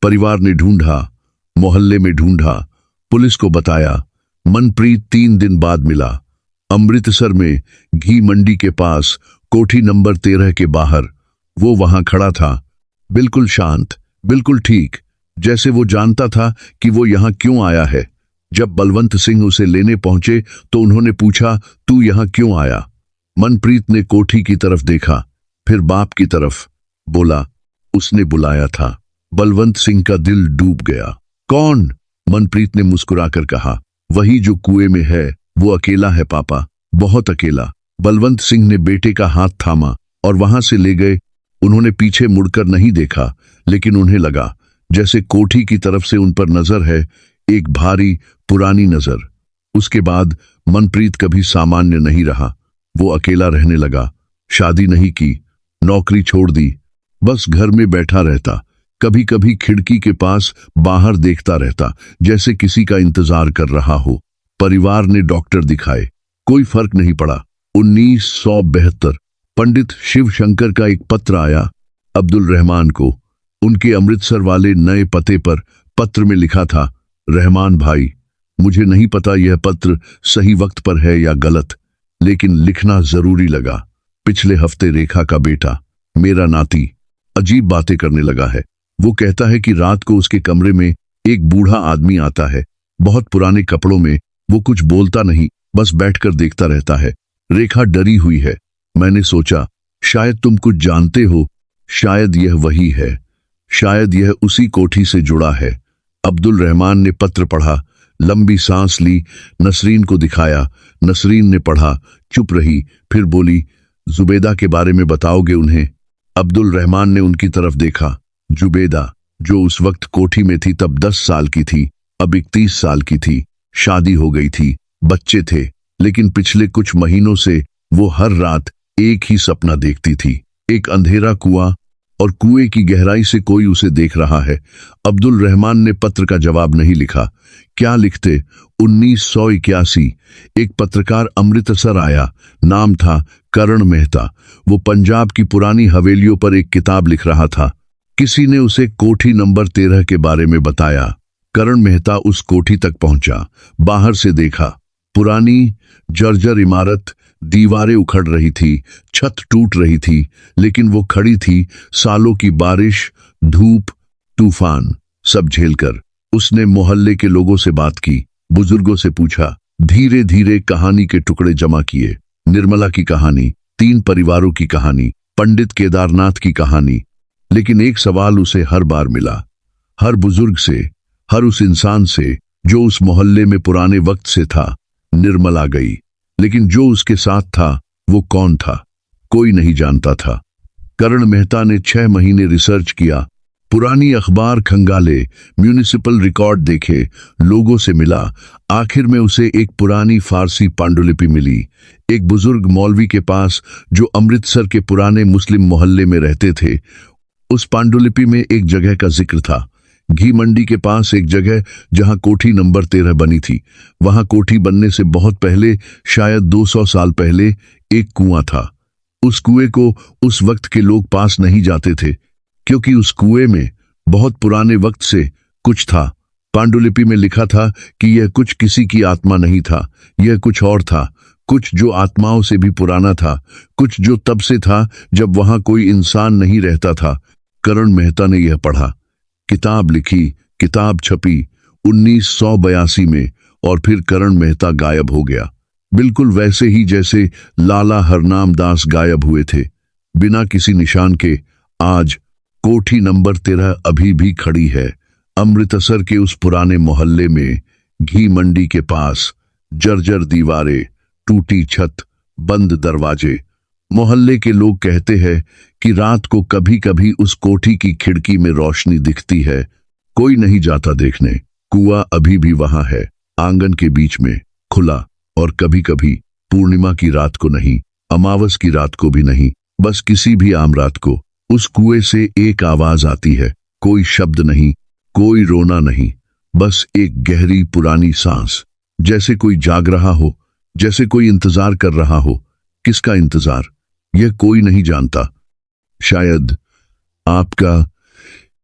परिवार ने ढूंढा, मोहल्ले में ढूंढा, पुलिस को बताया। मनप्रीत 3 दिन बाद मिला, अमृतसर में घी मंडी के पास, कोठी नंबर 13 के बाहर। वो वहां खड़ा था, बिल्कुल शांत, बिल्कुल ठीक, जैसे वो जानता था कि वो यहां क्यों आया है। जब बलवंत सिंह उसे लेने पहुंचे तो उन्होंने पूछा, तू यहां क्यों आया? मनप्रीत ने कोठी की तरफ देखा, फिर बाप की तरफ। बोला, उसने बुलाया था। बलवंत सिंह का दिल डूब गया। कौन? मनप्रीत ने मुस्कुराकर कहा, वही जो कुएं में है। वो अकेला है पापा, बहुत अकेला। बलवंत सिंह ने बेटे का हाथ थामा और वहां से ले गए। उन्होंने पीछे मुड़कर नहीं देखा, लेकिन उन्हें लगा जैसे कोठी की तरफ से उन पर नजर है, एक भारी पुरानी नजर। उसके बाद मनप्रीत कभी सामान्य नहीं रहा। वो अकेला रहने लगा, शादी नहीं की, नौकरी छोड़ दी, बस घर में बैठा रहता। कभी कभी खिड़की के पास बाहर देखता रहता, जैसे किसी का इंतजार कर रहा हो। परिवार ने डॉक्टर दिखाए, कोई फर्क नहीं पड़ा। 1972 पंडित शिव शंकर का एक पत्र आया अब्दुल रहमान को। उनके अमृतसर वाले नए पते पर पत्र में लिखा था, रहमान भाई, मुझे नहीं पता यह पत्र सही वक्त पर है या गलत, लेकिन लिखना जरूरी लगा। पिछले हफ्ते रेखा का बेटा, मेरा नाती, अजीब बातें करने लगा है। वो कहता है कि रात को उसके कमरे में एक बूढ़ा आदमी आता है, बहुत पुराने कपड़ों में। वो कुछ बोलता नहीं, बस बैठकर देखता रहता है। रेखा डरी हुई है। मैंने सोचा, शायद तुम कुछ जानते हो, शायद यह वही है, शायद यह उसी कोठी से जुड़ा है। अब्दुल रहमान ने पत्र पढ़ा, लंबी सांस ली, नसरीन को दिखाया। नसरीन ने पढ़ा, चुप रही, फिर बोली, जुबेदा के बारे में बताओगे उन्हें? अब्दुल रहमान ने उनकी तरफ देखा। जुबेदा, जो उस वक्त कोठी में थी, तब 10 साल की थी, अब 31 साल की थी। शादी हो गई थी, बच्चे थे, लेकिन पिछले कुछ महीनों से वो हर रात एक ही सपना देखती थी, एक अंधेरा कुआं, और कुएं की गहराई से कोई उसे देख रहा है। अब्दुल रहमान ने पत्र का जवाब नहीं लिखा। क्या लिखते? 1981 एक पत्रकार अमृतसर आया, नाम था करण मेहता। वो पंजाब की पुरानी हवेलियों पर एक किताब लिख रहा था। किसी ने उसे कोठी नंबर 13 के बारे में बताया। करण मेहता उस कोठी तक पहुंचा, बाहर से देखा, पुरानी जर्जर इमारत, दीवारें उखड़ रही थी, छत टूट रही थी, लेकिन वो खड़ी थी, सालों की बारिश, धूप, तूफान सब झेलकर। उसने मोहल्ले के लोगों से बात की, बुजुर्गों से पूछा, धीरे धीरे कहानी के टुकड़े जमा किए। निर्मला की कहानी, 3 परिवारों की कहानी, पंडित केदारनाथ की कहानी। लेकिन एक सवाल उसे हर बार मिला, हर बुजुर्ग से, हर उस इंसान से जो उस मोहल्ले में पुराने वक्त से था। निर्मला गई, लेकिन जो उसके साथ था वो कौन था? कोई नहीं जानता था। करण मेहता ने 6 महीने रिसर्च किया, पुरानी अखबार खंगाले, म्यूनिसिपल रिकॉर्ड देखे, लोगों से मिला। आखिर में उसे एक पुरानी फारसी पांडुलिपि मिली, एक बुजुर्ग मौलवी के पास जो अमृतसर के पुराने मुस्लिम मोहल्ले में रहते थे। उस पांडुलिपि में एक जगह का जिक्र था, घी मंडी के पास एक जगह जहां कोठी नंबर 13 बनी थी। वहां कोठी बनने से बहुत पहले, शायद 200 साल पहले, एक कुआं था। उस कुएं को उस वक्त के लोग पास नहीं जाते थे, क्योंकि उस कुएं में बहुत पुराने वक्त से कुछ था। पांडुलिपि में लिखा था कि यह कुछ किसी की आत्मा नहीं था, यह कुछ और था, कुछ जो आत्माओं से भी पुराना था, कुछ जो तब से था जब वहां कोई इंसान नहीं रहता था। करण मेहता ने यह पढ़ा, किताब लिखी, किताब छपी 1982 में, और फिर करण मेहता गायब हो गया, बिल्कुल वैसे ही जैसे लाला हरनाम दास गायब हुए थे, बिना किसी निशान के। आज कोठी नंबर 13 अभी भी खड़ी है, अमृतसर के उस पुराने मोहल्ले में, घी मंडी के पास। जर्जर दीवारें, टूटी छत, बंद दरवाजे। मोहल्ले के लोग कहते हैं कि रात को कभी कभी उस कोठी की खिड़की में रोशनी दिखती है, कोई नहीं जाता देखने। कुआं अभी भी वहां है, आंगन के बीच में, खुला, और कभी कभी पूर्णिमा की रात को नहीं, अमावस की रात को भी नहीं, बस किसी भी आम रात को उस कुएं से एक आवाज आती है। कोई शब्द नहीं, कोई रोना नहीं, बस एक गहरी पुरानी सांस, जैसे कोई जाग रहा हो, जैसे कोई इंतजार कर रहा हो, किसका इंतजार, यह कोई नहीं जानता। शायद आपका